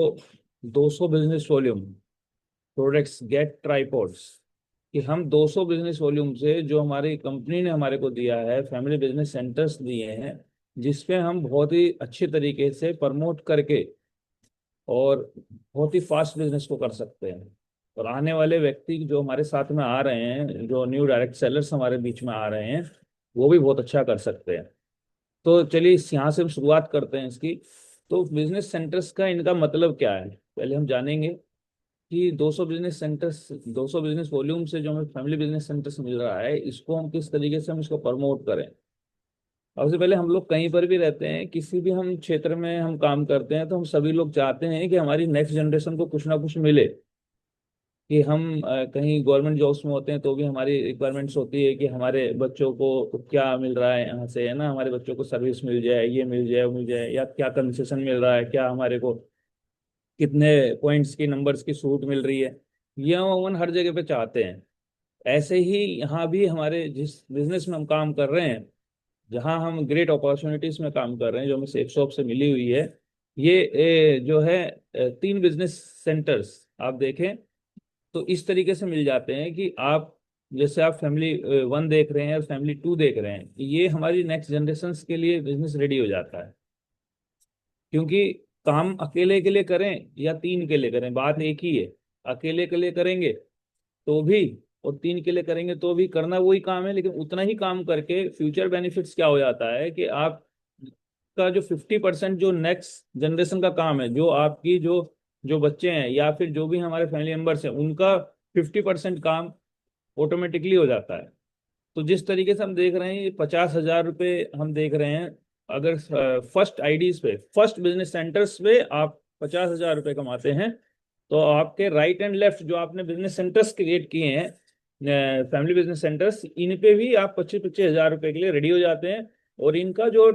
तो 200 business volume products get tripods, कि हम 200 बिजनेस वॉल्यूम से जो हमारी कंपनी ने हमारे को दिया है, फैमिली बिजनेस सेंटर्स दिए हैं, जिसपे हम बहुत ही अच्छे तरीके से प्रमोट करके और बहुत ही फास्ट बिजनेस को कर सकते हैं। और आने वाले व्यक्ति जो हमारे साथ में आ रहे हैं, जो न्यू डायरेक्ट सेलर्स हमारे बीच में आ रहे हैं, वो भी बहुत अच्छा कर सकते हैं। तो चलिए इस यहाँ से हम शुरुआत करते हैं इसकी। तो बिजनेस सेंटर्स का इनका मतलब क्या है, पहले हम जानेंगे कि 200 बिजनेस सेंटर्स, 200 बिजनेस वॉल्यूम से जो हमें फैमिली बिजनेस सेंटर्स मिल रहा है, इसको हम किस तरीके से हम इसको प्रमोट करें। अब से पहले हम लोग कहीं पर भी रहते हैं, किसी भी हम क्षेत्र में हम काम करते हैं, तो हम सभी लोग चाहते हैं कि हमारी नेक्स्ट जनरेशन को कुछ ना कुछ मिले। कि हम कहीं गवर्नमेंट जॉब्स में होते हैं तो भी हमारी रिक्वायरमेंट्स होती है कि हमारे बच्चों को क्या मिल रहा है यहाँ से, है ना, हमारे बच्चों को सर्विस मिल जाए, ये मिल जाए, वो मिल जाए, या क्या कंसेशन मिल रहा है, क्या हमारे को कितने पॉइंट्स की, नंबर्स की छूट मिल रही है। ये हम अमूमन हर जगह पे चाहते हैं। ऐसे ही यहाँ भी हमारे जिस बिजनेस में हम काम कर रहे हैं, जहाँ हम ग्रेट अपॉर्चुनिटीज में काम कर रहे हैं, जो हमें सेफ शॉप से मिली हुई है, ये जो है 3 बिजनेस सेंटर्स आप देखें तो इस तरीके से मिल जाते हैं कि आप, जैसे आप फैमिली 1 देख रहे हैं और फैमिली 2 देख रहे हैं, ये हमारी नेक्स्ट जनरेशन के लिए बिजनेस रेडी हो जाता है। क्योंकि काम अकेले के लिए करें या 3 के लिए करें, बात एक ही है। अकेले के लिए करेंगे तो भी, और 3 के लिए करेंगे तो भी, करना वही काम है, लेकिन उतना ही काम करके फ्यूचर बेनिफिट्स क्या हो जाता है कि आप का जो 50% जो नेक्स्ट जनरेशन का काम है, जो आपकी जो जो बच्चे हैं या फिर जो भी हमारे फैमिली मेंबर्स हैं, उनका 50% काम ऑटोमेटिकली हो जाता है। तो जिस तरीके से हम देख रहे हैं, ये 50,000 रुपये हम देख रहे हैं। अगर फर्स्ट आईडीज पे, फर्स्ट बिजनेस सेंटर्स पे आप 50,000 रुपये कमाते हैं, तो आपके राइट एंड लेफ्ट जो आपने बिजनेस सेंटर्स क्रिएट किए हैं, फैमिली बिजनेस सेंटर्स, इन पे भी आप 25-25 हजार रुपये के लिए रेडी हो जाते हैं। और इनका जो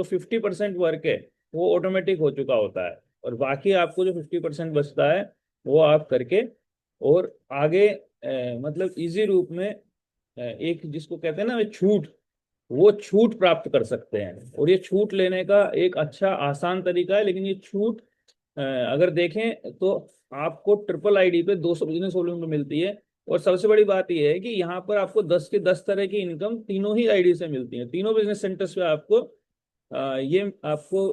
50% वर्क है, वो ऑटोमेटिक हो चुका होता है। और बाकी आपको जो 50% बचता है, वो आप करके और आगे मतलब इजी रूप में एक जिसको कहते हैं ना छूट, वो छूट प्राप्त कर सकते हैं। और ये छूट लेने का एक अच्छा आसान तरीका है। लेकिन ये छूट अगर देखें तो आपको ट्रिपल आईडी पे 200 बिजनेस वॉल्यूम पे मिलती है। और सबसे बड़ी बात यह है कि यहाँ पर आपको 10 के 10 तरह की इनकम तीनों ही आईडी से मिलती है। तीनों बिजनेस सेंटर्स पे आपको ये आपको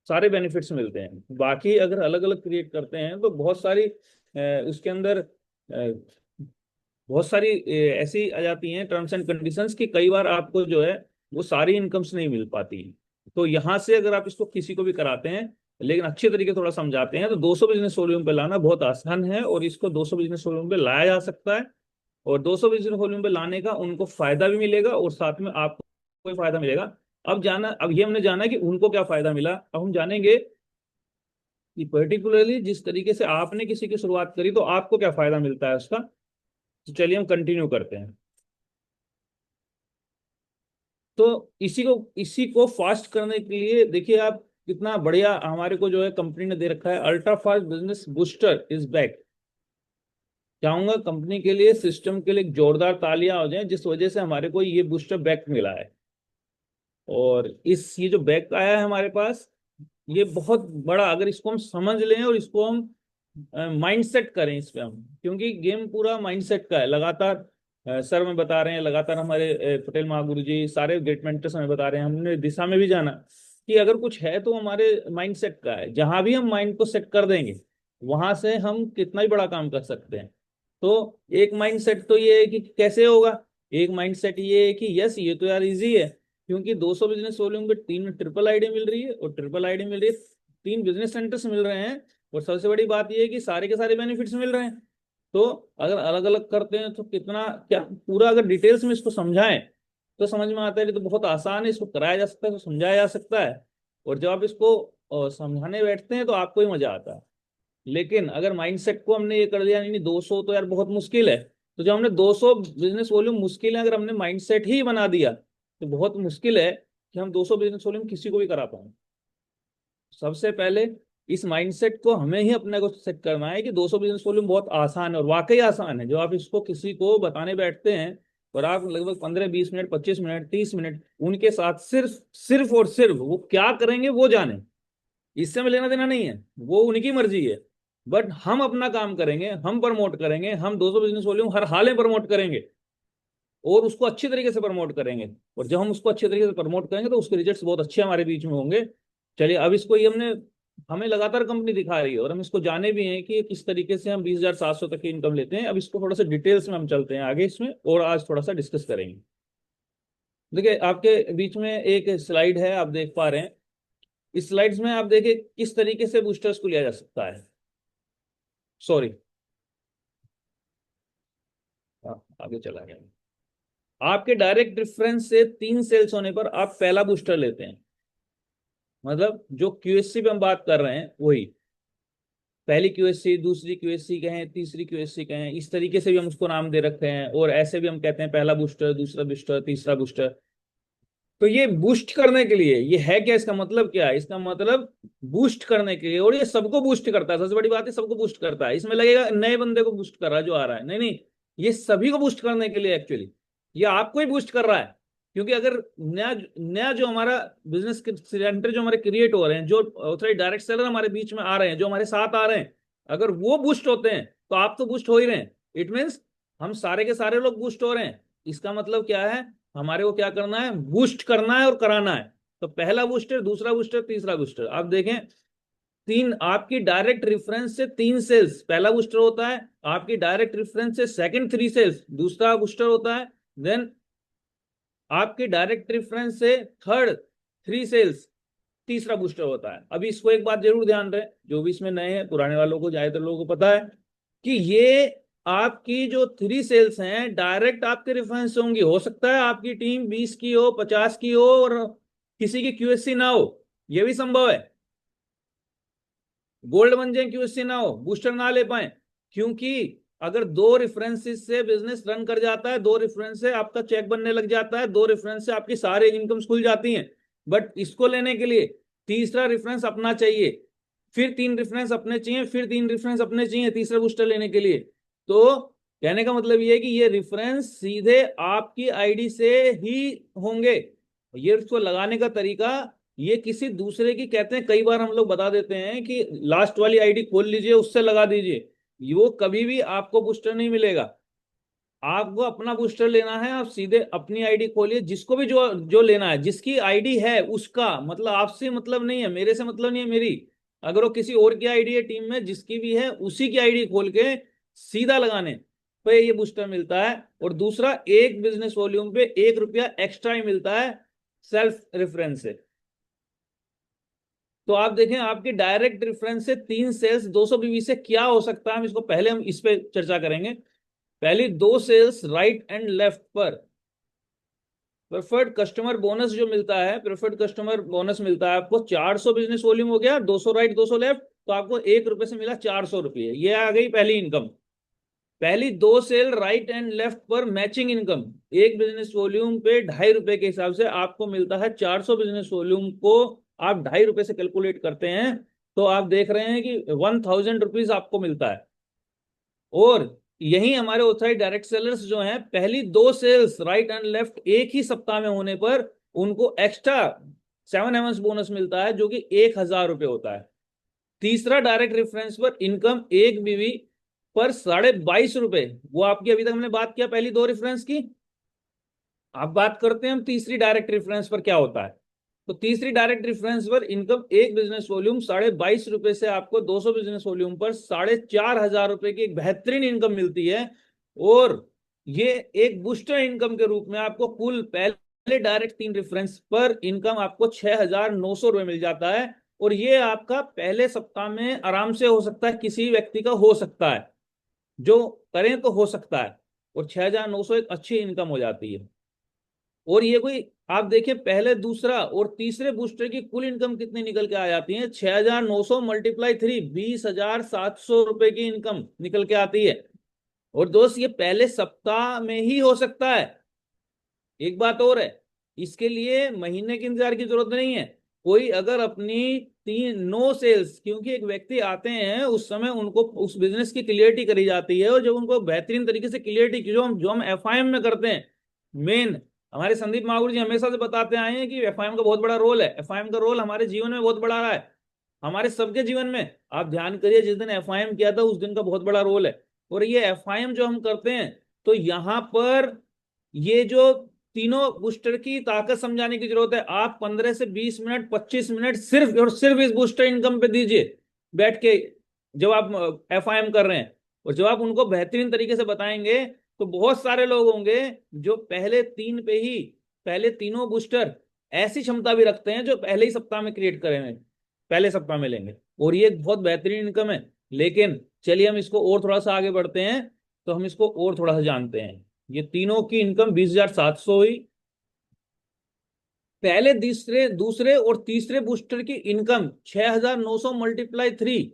सारे बेनिफिट्स मिलते हैं। बाकी अगर अलग अलग क्रिएट करते हैं तो बहुत सारी उसके अंदर बहुत सारी ऐसी आ जाती हैं टर्म्स एंड कंडीशंस कि कई बार आपको जो है वो सारी इनकम्स नहीं मिल पाती। तो यहाँ से अगर आप इसको किसी को भी कराते हैं, लेकिन अच्छे तरीके थोड़ा समझाते हैं, तो 200 बिजनेस वॉल्यूम पे लाना बहुत आसान है, और इसको 200 बिजनेस वॉल्यूम पे लाया जा सकता है। और 200 बिजनेस वॉल्यूम पे लाने का उनको फायदा भी मिलेगा और साथ में आपको भी फायदा मिलेगा। अब ये हमने जाना कि उनको क्या फायदा मिला। अब हम जानेंगे कि पर्टिकुलरली जिस तरीके से आपने किसी की शुरुआत करी, तो आपको क्या फायदा मिलता है उसका। तो चलिए हम कंटिन्यू करते हैं। तो इसी को फास्ट करने के लिए देखिए आप, कितना बढ़िया हमारे को जो है कंपनी ने दे रखा है, ultra fast business booster is back. चाहूंगा कंपनी के लिए, सिस्टम के लिए एक जोरदार तालियां हो जाएं, जिस वजह से हमारे को ये बूस्टर बैक मिला है। और ये जो बैक आया है हमारे पास, ये बहुत बड़ा, अगर इसको हम समझ लें और इसको हम माइंडसेट करें इस पे हम, क्योंकि गेम पूरा माइंडसेट का है। लगातार सर में बता रहे हैं, लगातार हमारे पटेल महागुरु जी, सारे ग्रेट मेंटर्स हमें बता रहे हैं, हमने दिशा में भी जाना कि अगर कुछ है तो हमारे माइंडसेट का है। जहां भी हम माइंड को सेट कर देंगे, वहां से हम कितना ही बड़ा काम कर सकते हैं। तो एक माइंडसेट तो ये है कि कैसे होगा। एक माइंडसेट ये है कि यस, ये तो यार इजी है, क्योंकि 200 बिजनेस वॉल्यूम पे 3 ट्रिपल आईडी मिल रही है, और ट्रिपल आईडी मिल रही है, 3 बिजनेस सेंटर्स मिल रहे हैं। और सबसे बड़ी बात यह है कि सारे के सारे बेनिफिट्स मिल रहे हैं। तो अगर अलग अलग करते हैं तो कितना क्या, पूरा अगर डिटेल्स में इसको समझाएं तो समझ में आता है कि तो बहुत आसान है, इसको कराया जा सकता है, इसको समझाया जा सकता है। और जब आप इसको समझाने बैठते हैं तो आपको ही मजा आता है। लेकिन अगर माइंडसेट को हमने ये कर दिया, नहीं नहीं 200 तो यार बहुत मुश्किल है, तो जब हमने 200 बिजनेस वॉल्यूम मुश्किल है, अगर हमने माइंडसेट ही बना दिया, तो बहुत मुश्किल है कि हम 200 बिजनेस वॉल्यूम किसी को भी करा पाए। सबसे पहले इस माइंडसेट को हमें ही अपने को सेट करना है कि 200 बिजनेस वॉल्यूम बहुत आसान है, और वाकई आसान है। जो आप इसको किसी को बताने बैठते हैं, और आप लगभग 15-20 मिनट, 25 मिनट, 30 मिनट उनके साथ सिर्फ सिर्फ और सिर्फ वो क्या करेंगे वो जाने, इससे हमें लेना देना नहीं है, वो उनकी मर्जी है। बट हम अपना काम करेंगे, हम प्रमोट करेंगे, हम 200 बिजनेस वॉल्यूम हर हाल में प्रमोट करेंगे और उसको अच्छी तरीके से प्रमोट करेंगे। और जब हम उसको अच्छे तरीके से प्रमोट करेंगे तो उसके रिजल्ट्स बहुत अच्छे हमारे बीच में होंगे। चलिए, अब इसको ये हमने, हमें लगातार कंपनी दिखा रही है और हम इसको जाने भी हैं कि किस तरीके से हम 20,700 तक की इनकम लेते हैं। अब इसको थोड़ा सा डिटेल्स में हम चलते हैं आगे इसमें, और आज थोड़ा सा डिस्कस करेंगे। देखिए, आपके बीच में एक स्लाइड है, आप देख पा रहे हैं। इस स्लाइड्स में आप देखिए किस तरीके से बूस्टर्स को लिया जा सकता है। सॉरी, आगे चला गया। आपके डायरेक्ट रेफरेंस से 3 सेल्स होने पर आप पहला बूस्टर लेते हैं। मतलब जो क्यूएससी पे हम बात कर रहे हैं वही, पहली क्यूएससी, दूसरी क्यूएससी कहें, तीसरी क्यूएससी कहें, इस तरीके से भी हम उसको नाम दे रखे हैं। और ऐसे भी हम कहते हैं पहला बूस्टर, दूसरा बूस्टर, तीसरा बूस्टर। तो ये बूस्ट करने के लिए, ये है क्या, इसका मतलब क्या है? इसका मतलब बूस्ट करने के लिए। और ये सबको बूस्ट करता है, सबसे बड़ी बात है सबको बूस्ट करता है। इसमें लगेगा नए बंदे को बूस्ट कर रहा है जो आ रहा है, नहीं नहीं, ये सभी को बूस्ट करने के लिए एक्चुअली, ये आपको ही बूस्ट कर रहा है। क्योंकि अगर नया नया जो हमारा बिजनेस सेंटर जो हमारे क्रिएट हो रहे हैं, जो ऑथराइज्ड डायरेक्ट सेलर हमारे बीच में आ रहे हैं, जो हमारे साथ आ रहे हैं, अगर वो बूस्ट होते हैं तो आप तो बूस्ट हो ही रहे हैं। इट मीन्स हम सारे के सारे लोग बूस्ट हो रहे हैं। इसका मतलब क्या है? हमारे को क्या करना है? बूस्ट करना है और कराना है। तो पहला बूस्टर, दूसरा बूस्टर, तीसरा बूस्टर, आप देखें, तीन आपकी डायरेक्ट रेफरेंस से 3 सेल्स पहला बूस्टर होता है, आपकी डायरेक्ट रेफरेंस से सेकंड 3 सेल्स दूसरा बूस्टर होता है, देन आपकी डायरेक्ट रेफरेंस से थर्ड 3 सेल्स तीसरा बूस्टर होता है। अभी इसको एक बात जरूर ध्यान रहे, जो भी इसमें नए हैं, पुराने वालों को, ज्यादातर लोगों को पता है कि ये आपकी जो 3 सेल्स हैं डायरेक्ट आपके रेफरेंस से होंगी। हो सकता है आपकी टीम 20 की हो, 50 की हो और किसी की क्यूएससी ना हो, यह भी संभव है। गोल्ड बन जाए, क्यूएससी ना हो, बूस्टर ना ले पाए। क्योंकि अगर 2 रेफरेंसेस से बिजनेस रन कर जाता है, 2 रेफरेंस से आपका चेक बनने लग जाता है, 2 रेफरेंस से आपकी सारी इनकम खुल जाती हैं। बट इसको लेने के लिए तीसरा रेफरेंस अपना चाहिए, फिर 3 रेफरेंस अपने चाहिए, फिर 3 रेफरेंस अपने चाहिए तीसरा बूस्टर लेने के लिए। तो कहने का मतलब ये है कि ये रेफरेंस सीधे आपकी आईडी से ही होंगे। ये उसको लगाने का तरीका, ये किसी दूसरे की, कहते हैं कई बार हम लोग बता देते हैं कि लास्ट वाली आईडी खोल लीजिए, उससे लगा दीजिए, वो कभी भी आपको बूस्टर नहीं मिलेगा। आपको अपना बूस्टर लेना है, आप सीधे अपनी आईडी खोलिए, जिसको भी जो जो लेना है, जिसकी आईडी है उसका, मतलब आपसे मतलब नहीं है, मेरे से मतलब नहीं है मेरी, अगर वो किसी और की आईडी है टीम में जिसकी भी है, उसी की आईडी खोल के सीधा लगाने पे ये बूस्टर मिलता है। और दूसरा, एक बिजनेस वॉल्यूम पे 1 रुपया एक्स्ट्रा ही मिलता है सेल्फ रेफरेंस से। तो आप देखें, आपकी डायरेक्ट रेफरेंस से 3 सेल्स 200 बीवी से क्या हो सकता है, हम इसको पहले हम इस पे चर्चा करेंगे। पहली 2 सेल्स राइट एंड लेफ्ट पर प्रेफर्ड कस्टमर बोनस जो मिलता है, प्रेफर्ड कस्टमर बोनस मिलता है आपको। 400 बिजनेस वॉल्यूम हो गया, 200 राइट 200 लेफ्ट, तो आपको 1 रुपए से मिला 400 रुपये, ये आ गई पहली इनकम। पहली 2 सेल राइट एंड लेफ्ट पर मैचिंग इनकम, एक बिजनेस वॉल्यूम पे 2.5 रुपए के हिसाब से आपको मिलता है 400 बिजनेस वॉल्यूम को आप 2.5 रुपए से कैलकुलेट करते हैं तो आप देख रहे हैं कि 1,000 रुपीज आपको मिलता है। और यही हमारे ऑथराइज्ड डायरेक्ट सेलर्स जो हैं, पहली 2 सेल्स राइट एंड लेफ्ट एक ही सप्ताह में होने पर उनको एक्स्ट्रा 7 एमएस बोनस मिलता है, जो कि 1,000 रुपये होता है। तीसरा डायरेक्ट रेफरेंस पर इनकम एक बीवी पर 22.5 रुपए, वो आपकी अभी तक हमने बात किया पहली 2 रेफरेंस की। अब बात करते हैं हम तीसरी डायरेक्ट रेफरेंस पर क्या होता है। तो तीसरी डायरेक्ट रेफरेंस पर इनकम एक बिजनेस वॉल्यूम 22.5 रुपए से आपको 200 बिजनेस वॉल्यूम पर 4,500 रुपए की एक बेहतरीन इनकम मिलती है। और ये एक बूस्टर इनकम के रूप में आपको कुल पहले डायरेक्ट 3 रेफरेंस पर इनकम आपको 6,900 रुपये मिल जाता है। और ये आपका पहले सप्ताह में आराम से हो सकता है, किसी व्यक्ति का हो सकता है, जो करें तो हो सकता है। और 6,900 एक अच्छी इनकम हो जाती है। और ये कोई, आप देखिए पहले दूसरा और तीसरे बूस्टर की कुल इनकम कितनी निकल के आ जाती है? 6,900 मल्टीप्लाई 3, 20,700 रुपए की इनकम निकल के आती है। और दोस्त, ये पहले सप्ताह में ही हो सकता है। एक बात और है, इसके लिए महीने के इंतजार की जरूरत नहीं है। कोई अगर अपनी 3 9 सेल्स, क्योंकि एक व्यक्ति आते हैं उस समय उनको उस बिजनेस की क्लियरिटी करी जाती है, और जब उनको बेहतरीन तरीके से क्लियरिटी की, जो हम एफआईएम में करते हैं, मेन हमारे संदीप माहुर जी हमेशा से बताते आए हैं कि एफआईएम का बहुत बड़ा रोल है, एफआईएम का रोल हमारे जीवन में बहुत बड़ा रहा है। हमारे सबके जीवन में आप ध्यान करिए, जिस दिन एफआईएम किया था उस दिन का बहुत बड़ा रोल है। और ये एफआईएम जो हम करते हैं, तो यहाँ पर ये जो तीनों बूस्टर की ताकत समझाने की जरूरत है। आप 15 से 20 मिनट, 25 मिनट सिर्फ और सिर्फ इस बूस्टर इनकम पे दीजिए बैठ के, जब आप एफआईएम कर रहे हैं। और जब आप उनको बेहतरीन तरीके से बताएंगे, तो बहुत सारे लोग होंगे जो पहले तीनों बूस्टर ऐसी क्षमता भी रखते हैं जो पहले ही सप्ताह में क्रिएट करेंगे, पहले सप्ताह में लेंगे। और ये बहुत बेहतरीन इनकम है। लेकिन चलिए हम इसको और थोड़ा सा आगे बढ़ते हैं, तो हम इसको और थोड़ा सा जानते हैं। ये तीनों की इनकम 20,700 हुई। पहले तीसरे दूसरे और तीसरे बूस्टर की इनकम 6,900 मल्टीप्लाई 3,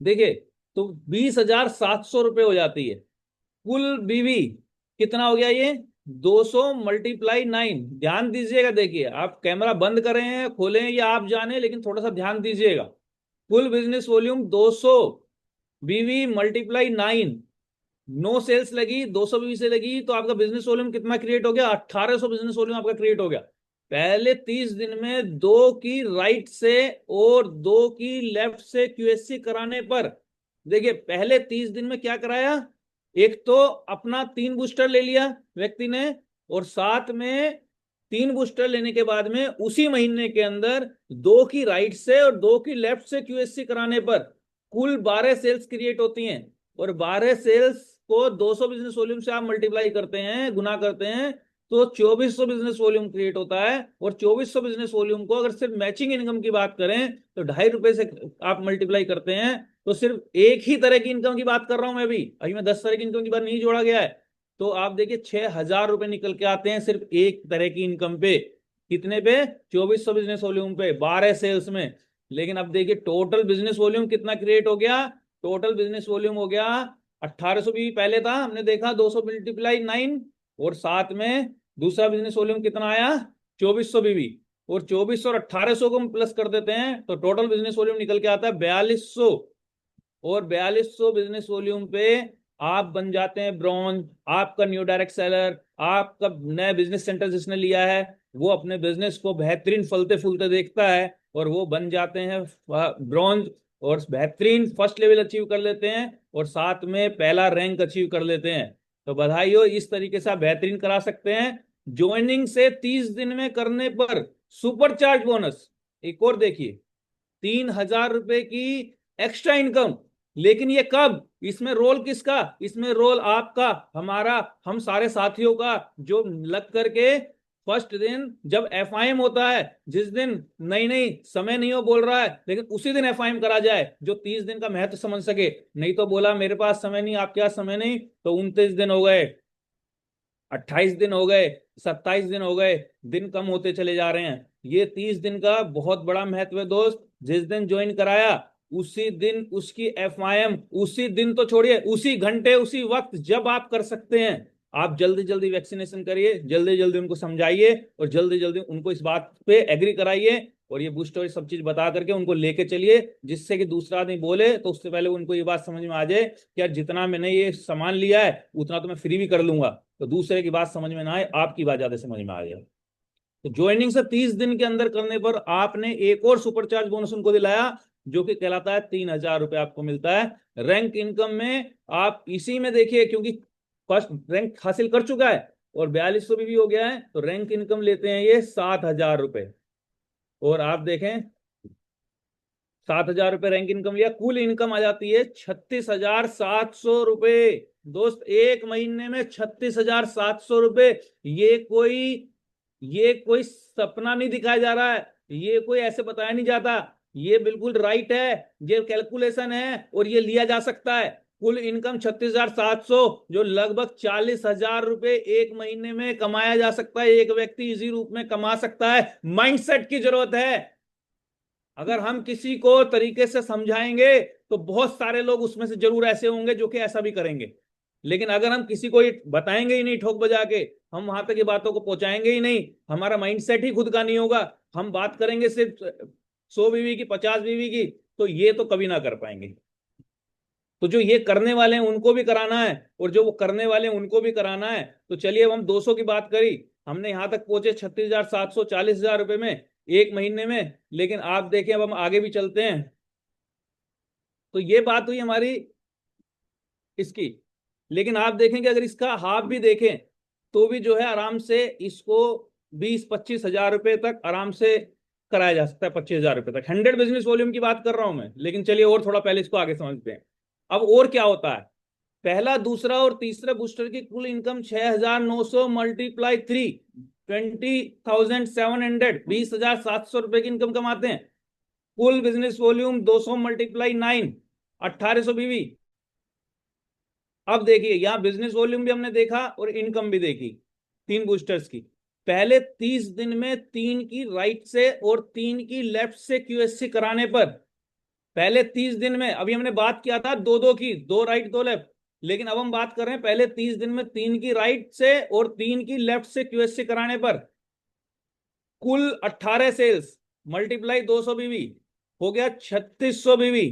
देखिए, तो 20,700 रुपये हो जाती है। कुल बीवी कितना हो गया ये? 200 मल्टीप्लाई 9। ध्यान दीजिएगा, देखिए आप कैमरा बंद करें हैं खोलें या आप जाने, लेकिन थोड़ा सा ध्यान दीजिएगा। कुल बिजनेस वॉल्यूम 200 बीवी मल्टीप्लाई 9, 9 सेल्स लगी, 200 बीवी से लगी, तो आपका बिजनेस वॉल्यूम कितना क्रिएट हो गया? 1800 बिजनेस वॉल्यूम आपका क्रिएट हो गया। पहले 30 दिन में दो की राइट से और दो की लेफ्ट से क्यूएससी कराने पर, देखिए पहले 30 दिन में क्या कराया? एक तो अपना 3 बूस्टर ले लिया व्यक्ति ने, और साथ में 3 बूस्टर लेने के बाद में उसी महीने के अंदर दो की राइट से और दो की लेफ्ट से क्यूएससी कराने पर कुल 12 सेल्स क्रिएट होती हैं। और 12 सेल्स को 200 बिजनेस वॉल्यूम से आप मल्टीप्लाई करते हैं, गुना करते हैं, तो 2400 बिजनेस वॉल्यूम क्रिएट होता है। और 2400 बिजनेस वॉल्यूम को अगर सिर्फ मैचिंग इनकम की बात करें तो ₹2.5 से आप मल्टीप्लाई करते हैं, तो सिर्फ एक ही तरह की इनकम की बात कर रहा हूं मैं अभी मैं 10 तरह की इनकम की बात नहीं जोड़ा गया है। तो आप देखिए 6,000 रुपए निकल के आते हैं सिर्फ एक तरह की इनकम पे। कितने पे? 2400 बिजनेस वॉल्यूम पे, 12 सेल्स में। लेकिन अब देखिए टोटल बिजनेस वॉल्यूम कितना क्रिएट हो गया? टोटल बिजनेस वॉल्यूम हो गया 1800 भी पहले था, हमने देखा 200 मल्टीप्लाई 9, और साथ में दूसरा बिजनेस वॉल्यूम कितना आया? 2400 बीवी। और 2400 और 1800 को हम प्लस कर देते हैं तो टोटल बिजनेस वॉल्यूम निकल के आता है 4200। और 4200 बिजनेस वॉल्यूम पे आप बन जाते हैं ब्रॉन्ज। आपका न्यू डायरेक्ट सेलर, आपका नया बिजनेस सेंटर जिसने लिया है, वो अपने बिजनेस को बेहतरीन फलते फूलते देखता है और वो बन जाते हैं ब्रॉन्ज, और बेहतरीन फर्स्ट लेवल अचीव कर लेते हैं और साथ में पहला रैंक अचीव कर लेते हैं। तो बधाई हो, इस तरीके से आप बेहतरीन करा सकते हैं। ज्वाइनिंग से 30 दिन में करने पर सुपर चार्ज बोनस। एक और देखिए, 3,000 रुपए की एक्स्ट्रा इनकम। लेकिन ये कब? इसमें रोल किसका? इसमें रोल आपका, हमारा, हम सारे साथियों का, जो लग करके फर्स्ट दिन जब एफआईएम होता है, जिस दिन नहीं नहीं समय नहीं हो बोल रहा है, लेकिन उसी दिन एफआईएम करा जाए, जो 30 दिन का महत्व समझ सके। नहीं तो बोला मेरे पास समय नहीं, आपके पास समय नहीं, तो 29 दिन हो गए, 28 दिन हो गए, 27 दिन हो गए, दिन कम होते चले जा रहे हैं। ये 30 दिन का बहुत बड़ा महत्व है दोस्त। जिस दिन ज्वाइन कराया उसी दिन उसकी एफआईएम, उसी दिन तो छोड़िए, उसी घंटे उसी वक्त जब आप कर सकते हैं। आप जल्दी जल्दी वैक्सीनेशन करिए, जल्दी जल्दी उनको समझाइए और जल्दी जल्दी उनको इस बात पे एग्री कराइए, और ये बूस्टर सब चीज बता करके उनको लेके चलिए, जिससे कि दूसरा आदमी बोले तो उससे पहले उनको ये बात समझ में आ जाए कि यार जितना मैंने ये सामान लिया है उतना तो मैं फ्री भी कर लूंगा। तो दूसरे की बात समझ में ना आए, आपकी बात ज्यादा समझ में आ जाए। तो ज्वाइनिंग से 30 दिन के अंदर करने पर आपने एक और सुपरचार्ज बोनस उनको दिलाया, जो कि कहलाता है 3,000 रुपए आपको मिलता है। रैंक इनकम में आप इसी में देखिए, क्योंकि फर्स्ट रैंक हासिल कर चुका है और 4200 भी हो गया है, तो रैंक इनकम लेते हैं ये 7,000 रुपए। और आप देखें 7,000 रुपए रैंक इनकम लिया, कुल इनकम आ जाती है 36,700 रुपए। दोस्त एक महीने में 36,700 रुपए। ये कोई सपना नहीं दिखाया जा रहा है, ये कोई ऐसे बताया नहीं जाता, ये बिल्कुल राइट है, ये कैलकुलेशन है और ये लिया जा सकता है। कुल इनकम 36,700, जो लगभग 40,000 रुपए एक महीने में कमाया जा सकता है, एक व्यक्ति इसी रूप में कमा सकता है। माइंडसेट की जरूरत है। अगर हम किसी को तरीके से समझाएंगे तो बहुत सारे लोग उसमें से जरूर ऐसे होंगे जो कि ऐसा भी करेंगे। लेकिन अगर हम किसी को बताएंगे ही नहीं, ठोक बजा के हम वहां तक की बातों को पहुंचाएंगे ही नहीं, हमारा माइंडसेट ही खुद का नहीं होगा, हम बात करेंगे सिर्फ 100 बीवी की, 50 बीवी की, तो ये तो कभी ना कर पाएंगे। तो जो ये करने वाले हैं उनको भी कराना है और जो वो करने वाले हैं उनको भी कराना है। तो चलिए, अब हम 200 की बात करी, हमने यहां तक पहुंचे 36,700, 40,000 रुपए में। एक महीने में। लेकिन आप देखें, अब हम आगे भी चलते हैं, तो ये बात हुई हमारी इसकी। लेकिन आप देखेंगे अगर इसका हाफ भी देखें तो भी जो है आराम से इसको 20-25 हजार रुपए तक आराम से कराया जा सकता है, 25 हजार रुपए तक। 100 बिजनेस वॉल्यूम की बात कर रहा हूं मैं, लेकिन चलिए और थोड़ा पहले इसको आगे समझते हैं। अब और क्या होता है, पहला दूसरा और तीसरा बूस्टर की कुल इनकम 6,900 मल्टीप्लाई 3, 20,700, 20,700 रुपए की इनकम कमाते हैं। कुल बिजनेस वॉल्यूम 200 मल्टीप्लाई 9, 1,800 बीवी। अब देखिए यहां बिजनेस वॉल्यूम भी हमने देखा और इनकम भी देखी तीन बूस्टर्स की। पहले 30 दिन में तीन की राइट से और तीन की लेफ्ट से क्यूएससी कराने पर, पहले 30 दिन में, अभी हमने बात किया था दो दो की, दो राइट दो लेफ्ट, लेकिन अब हम बात कर रहे हैं पहले 30 दिन में तीन की राइट से और तीन की लेफ्ट से क्यूएससी कराने पर कुल 18 सेल्स मल्टीप्लाई 200 बीवी हो गया 3600 बीवी,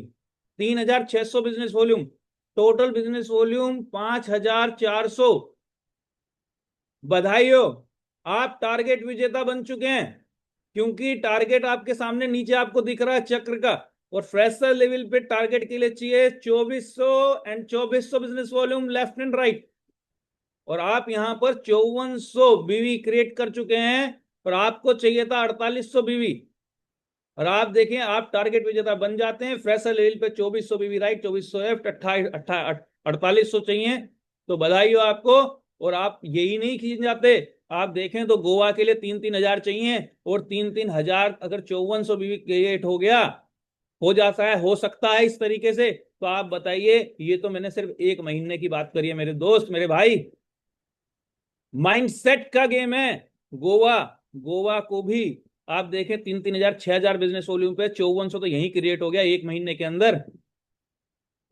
3,600 business volume. Total business volume 5,400। बधाई हो, आप टारगेट विजेता बन चुके हैं, क्योंकि टारगेट आपके सामने नीचे आपको दिख रहा है चक्र का। और फ्रेशर लेवल पे टारगेट के लिए चाहिए 2,400 and 2,400 business volume left and right. और आप यहां पर 5,400 बीवी क्रिएट कर चुके हैं, और आपको चाहिए था 4,800 बीवी। और आप देखें आप टारगेट विजेता बन जाते हैं। फ्रेशर लेवल पे 2,400 बीवी राइट, 2,400 लेफ्ट, 4,800 चाहिए। तो बधाई हो आपको। और आप यही नहीं खींच जाते, आप देखें तो गोवा के लिए 3-3 हजार चाहिए, और 3-3 हजार अगर 5,400 बीवी क्रिएट हो गया, हो जाता है, हो सकता है इस तरीके से। तो आप बताइए, ये तो मैंने सिर्फ एक महीने की बात करी है मेरे दोस्त मेरे भाई। माइंडसेट का गेम है। गोवा, गोवा को भी आप देखें 3-3 हजार 6,000 बिजनेस वॉल्यूम पे 5,400 तो यही क्रिएट हो गया एक महीने के अंदर।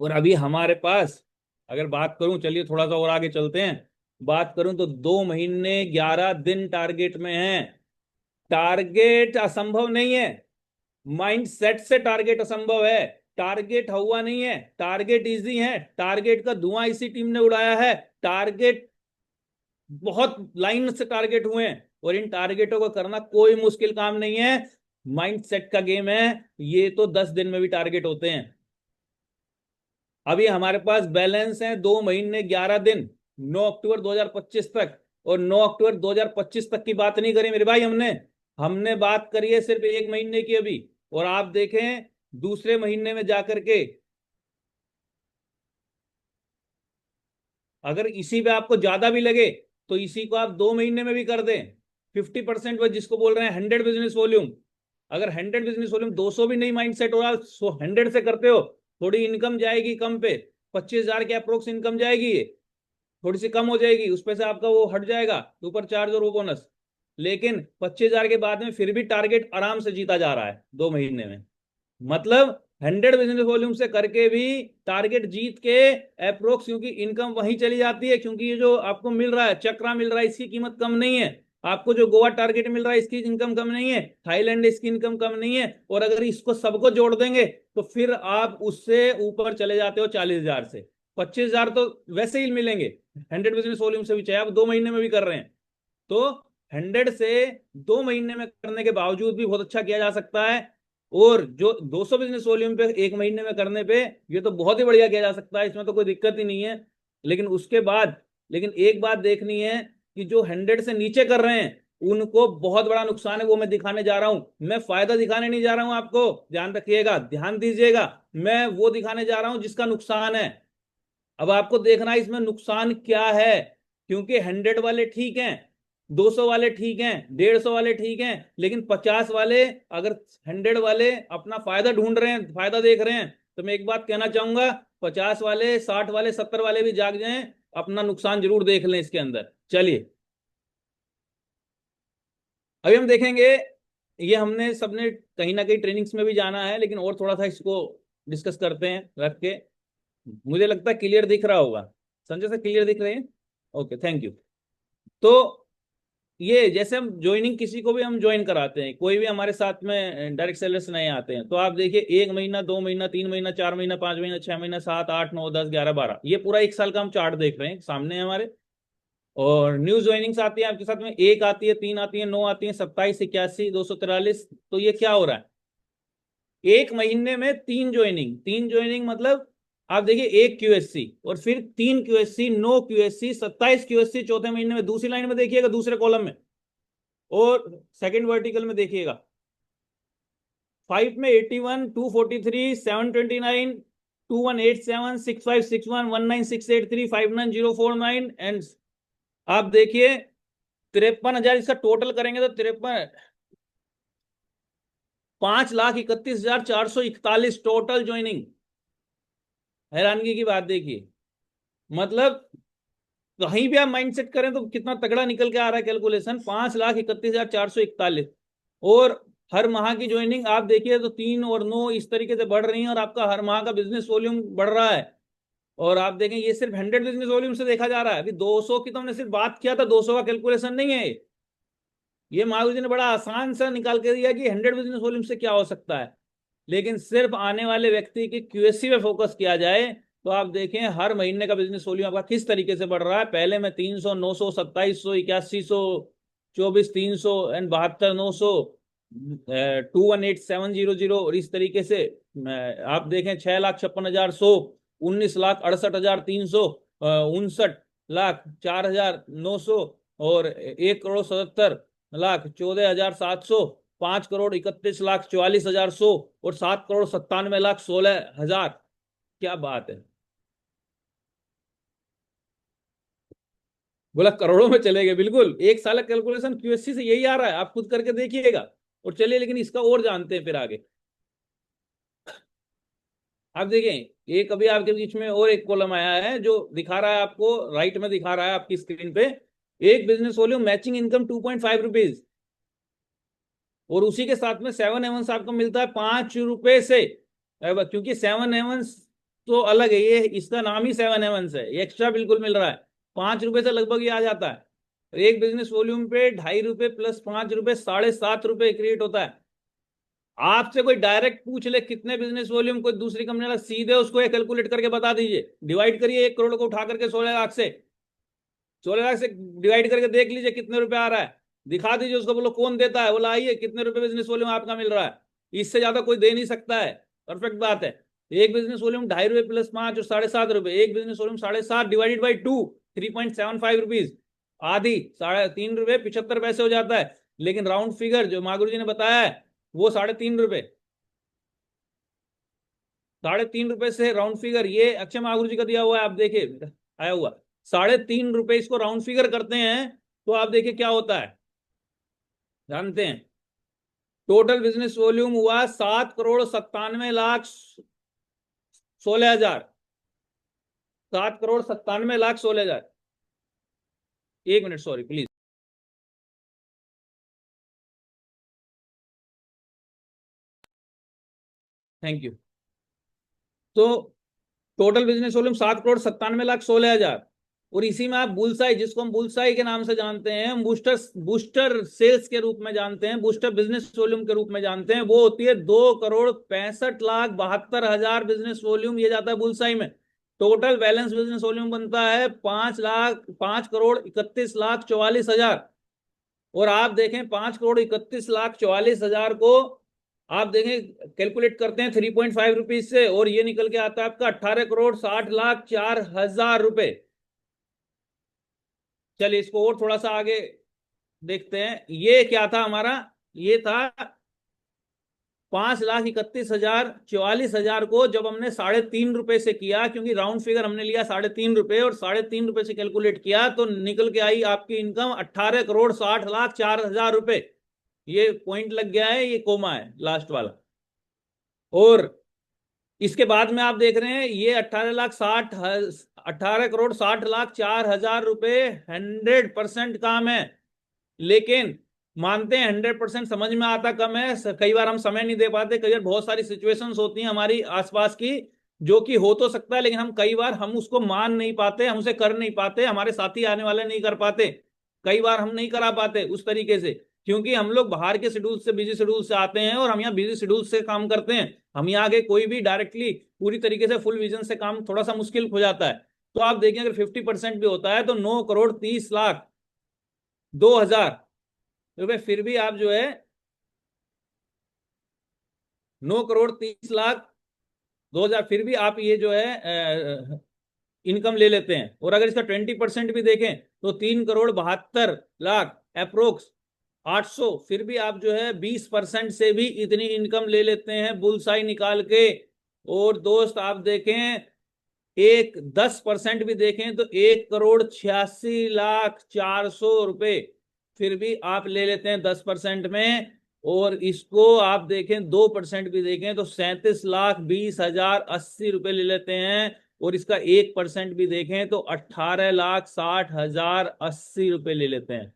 और अभी हमारे पास अगर बात करूं, चलिए थोड़ा सा और आगे चलते हैं, बात करूं तो 2 महीने 11 दिन टारगेट में है। टारगेट असंभव नहीं है, माइंडसेट से टारगेट असंभव है। टारगेट हुआ नहीं है, टारगेट इजी है। टारगेट का धुआं इसी टीम ने उड़ाया है। टारगेट बहुत लाइन से टारगेट हुए हैं, और इन टारगेटों को करना कोई मुश्किल काम नहीं है। माइंडसेट का गेम है। ये तो 10 दिन में भी टारगेट होते हैं। अभी हमारे पास बैलेंस है 2 महीने 11 दिन, 9 अक्टूबर 2025 तक। और 9 अक्टूबर 2025 तक की बात नहीं करी मेरे भाई, हमने हमने बात करी है सिर्फ एक महीने की अभी। और आप देखें दूसरे महीने में जाकर के, अगर इसी पे आपको ज्यादा भी लगे तो इसी को आप 2 महीने में भी कर दें। 50% वो जिसको बोल रहे हैं 100 बिजनेस वॉल्यूम। अगर 100 बिजनेस वॉल्यूम 200 भी नहीं माइंड सेट हो रहा, 100 से करते हो, थोड़ी इनकम जाएगी कम पे, 25,000 के अप्रोक्स इनकम जाएगी, ये थोड़ी सी कम हो जाएगी, उस पे से आपका वो हट जाएगा ऊपर चार्ज और वो बोनस। लेकिन 25,000 के बाद में फिर भी टारगेट आराम से जीता जा रहा है 2 महीने में। मतलब 100 बिजनेस वॉल्यूम से करके भी टारगेट जीत के अप्रोक्स, क्योंकि इनकम वहीं चली जाती है, क्योंकि ये जो आपको मिल रहा है चक्रा मिल रहा है इसकी कीमत कम नहीं है। आपको जो गोवा टारगेट मिल रहा है इसकी इनकम कम नहीं है, थाईलैंड इसकी इनकम कम नहीं है। और अगर इसको सबको जोड़ देंगे तो फिर आप उससे ऊपर चले जाते हो 40,000 से। 25,000 तो वैसे ही मिलेंगे 100 बिजनेस वॉल्यूम से भी, चाहे आप 2 महीने में भी कर रहे हैं। तो 100 से 2 महीने में करने के बावजूद भी बहुत अच्छा किया जा सकता है। और जो 200 बिजनेस वॉल्यूम पे एक महीने में करने पे, ये तो बहुत ही बढ़िया किया जा सकता है, इसमें तो कोई दिक्कत ही नहीं है। लेकिन उसके बाद, लेकिन एक बात देखनी है कि जो 100 से नीचे कर रहे हैं उनको बहुत बड़ा नुकसान है, वो मैं दिखाने जा रहा हूं। मैं फायदा दिखाने नहीं जा रहा हूं आपको, ध्यान रखिएगा, ध्यान दीजिएगा। मैं वो दिखाने जा रहा हूं जिसका नुकसान है। अब आपको देखना है इसमें नुकसान क्या है, क्योंकि 100 वाले ठीक हैं, 200 वाले ठीक हैं, 150 वाले ठीक हैं, लेकिन 50 वाले, अगर 100 वाले अपना फायदा ढूंढ रहे हैं, फायदा देख रहे हैं, तो मैं एक बात कहना चाहूंगा, 50 वाले, 60 वाले, 70 वाले भी जाग जाएं, अपना नुकसान जरूर देख लें इसके अंदर। चलिए अभी हम देखेंगे, ये हमने सबने कहीं ना कहीं ट्रेनिंग्स में भी जाना है, लेकिन और थोड़ा सा इसको डिस्कस करते हैं रख के। मुझे लगता है क्लियर दिख रहा होगा, संजय सर क्लियर दिख रहे हैं? Okay, thank you. तो ये जैसे हम ज्वाइनिंग किसी को भी हम ज्वाइन कराते हैं, कोई भी हमारे साथ में डायरेक्ट सेलर्स नए आते हैं, तो आप देखिए 1 महीना, 2 महीना, 3 महीना, 4 महीना, 5 महीना, 6 महीना, 7, 8, 9, 10, 11, 12, ये पूरा 1 साल का हम चार्ट देख रहे हैं सामने हमारे। और न्यू ज्वाइनिंग्स आती है आपके साथ में, 1 आती है, 3 आती है, 9 आती है, 27, 81, 243। तो ये क्या हो रहा है, एक महीने में 3 ज्वाइनिंग, 3 ज्वाइनिंग मतलब आप देखिए 1 QSC और फिर 3 QSC, 9 QSC, 27 QSC चौथे महीने में। दूसरी लाइन में देखिएगा, दूसरे कॉलम में और सेकंड वर्टिकल में देखिएगा, 5 में 81, 243, 729, 2187, 6561, 19683, 59049 एंड आप देखिए 53,000। इसका टोटल करेंगे तो 5,31,441 टोटल ज्वाइनिंग। हैरानगी की बात देखिए, मतलब कहीं भी आप माइंडसेट करें तो कितना तगड़ा निकल के आ रहा है कैलकुलेशन, 5,31,441। और हर माह की ज्वाइनिंग आप देखिए तो 3 और 9 इस तरीके से बढ़ रही है और आपका हर माह का बिजनेस वॉल्यूम बढ़ रहा है। और आप देखें ये सिर्फ 100 बिजनेस वॉल्यूम से देखा जा रहा है। अभी 200 की तो हमने सिर्फ बात किया था, 200 का कैलकुलेशन नहीं है ये महावीर जी ने बड़ा आसान सा निकाल के दिया कि 100 बिजनेस वॉल्यूम से क्या हो सकता है। लेकिन सिर्फ आने वाले व्यक्ति की QSC पे फोकस किया जाए तो आप देखें हर महीने का बिजनेस वॉल्यूम आपका किस तरीके से बढ़ रहा है। पहले में 300, 900, 2700, 8100, 24,300 एंड 72,900, 218,700 और इस तरीके से आप देखें 6,56,100, 19,68,300, 59,04,900 और 1,77,14,700, 5,31,44,100 और 7,97,16,000। क्या बात है, बोला करोड़ों में चले गए। बिल्कुल एक साल का कैलकुलेशन QSC से यही आ रहा है, आप खुद करके देखिएगा। और चलिए लेकिन इसका और जानते हैं फिर आगे। आप देखें एक अभी आपके बीच में और एक कॉलम आया है जो दिखा रहा है आपको, राइट में दिखा रहा है आपकी स्क्रीन पे, एक business volume matching income 2.5 rupees और उसी के साथ में 7 हेवंस आपको मिलता है 5 रुपए से। क्योंकि 7 हेवंस तो अलग है, ये इसका नाम ही 7 हेवंस है, ये एक्स्ट्रा बिल्कुल मिल रहा है। 5 रुपए से लगभग ये आ जाता है। तो एक बिजनेस वॉल्यूम पे 2.5 रुपए प्लस 5 रुपए 7.5 रुपए क्रिएट होता है। आपसे कोई डायरेक्ट पूछ ले कितने बिजनेस वॉल्यूम कोई दूसरी कंपनी वाला, सीधे उसको ये कैलकुलेट करके बता दीजिए। डिवाइड करिए 1 करोड़ को उठा करके 16 लाख से, 16 लाख से डिवाइड करके देख लीजिए कितने रुपए आ रहा है। दिखा दीजिए उसको, बोलो कौन देता है, बोला आइए कितने रुपए बिजनेस वॉल्यूम आपका मिल रहा है। इससे ज्यादा कोई दे नहीं सकता है। परफेक्ट बात है। एक बिजनेस वॉल्यूम 2.5 रुपए प्लस 5 और 7.5 रुपए, एक business volume 7.5 divided by 2, 3.75 rupees, आधी 3.5 रुपए 75 पैसे हो जाता है। लेकिन राउंड फिगर जो मागुरु जी ने बताया है वो 3.5 रुपए, 3.5 रुपए से राउंड फिगर, ये अक्षय महागुरु जी का दिया हुआ है, आप देखिए आया हुआ 3.5 रुपए, इसको राउंड फिगर करते हैं तो आप देखिए क्या होता है, जानते हैं। टोटल बिजनेस वॉल्यूम हुआ 7,97,16,000, 7,97,16,000। एक minute sorry please. Thank you. तो टोटल बिजनेस वॉल्यूम 7,97,16,000 और इसी में आप बुलसाई, जिसको हम बुलसाई के नाम से जानते हैं, हम बूस्टर बूस्टर सेल्स के रूप में जानते हैं, बूस्टर बिजनेस वॉल्यूम के रूप में जानते हैं, वो होती है 2,65,72,000 बिजनेस वॉल्यूम, ये जाता है बुलसाई में। टोटल बैलेंस बिजनेस वॉल्यूम बनता है 5,31,44,000। और आप देखें 5,31,44,000 को आप देखें कैलकुलेट करते हैं 3.5 रुपीज से और ये निकल के आता है आपका 18,60,04,000 रुपए। चलिए इसको और थोड़ा सा आगे देखते हैं, ये क्या था हमारा, ये था 5,31,44,000 को जब हमने 3.5 रुपए से किया, क्योंकि राउंड फिगर हमने लिया 3.5 रुपए और 3.5 रुपए से कैलकुलेट किया तो निकल के आई आपकी इनकम 18,60,04,000 रुपए। ये पॉइंट लग गया है, ये कोमा है लास्ट वाला। और इसके बाद में आप देख रहे हैं ये 18,60,04,000 रुपए 100% काम है। लेकिन मानते हैं 100% समझ में आता कम है, कई बार हम समय नहीं दे पाते, कई बार बहुत सारी सिचुएशंस होती हैं हमारी आसपास की जो कि हो तो सकता है, लेकिन हम कई बार हम उसको मान नहीं पाते, हम उसे कर नहीं पाते, हमारे साथी आने वाले नहीं कर पाते, कई बार हम नहीं करा पाते उस तरीके से, क्योंकि हम लोग बाहर के शेड्यूल से, बिजी शेड्यूल से आते हैं और हम यहाँ बिजी शेड्यूल से काम करते हैं। हम यहाँ आगे कोई भी डायरेक्टली पूरी तरीके से फुल विजन से काम थोड़ा सा मुश्किल हो जाता है। तो आप देखें अगर 50% भी होता है तो 9,30,02,000 रुपए, फिर भी आप जो है 9,30,02,000, फिर भी आप ये जो है इनकम ले लेते हैं। और अगर इसका 20% भी देखें तो 3,72,00,000 अप्रोक्स 800, फिर भी आप जो है 20% से भी इतनी इनकम ले लेते हैं बुलसाई निकाल के। और दोस्त आप देखें, एक 10% भी देखें तो 1,86,04,000 रुपए, फिर भी आप ले लेते हैं 10% में। और इसको आप देखें 2% भी देखें तो 37,20,080 रुपए ले लेते हैं। और इसका 1% भी देखें तो 18,60,080 रुपए ले लेते हैं,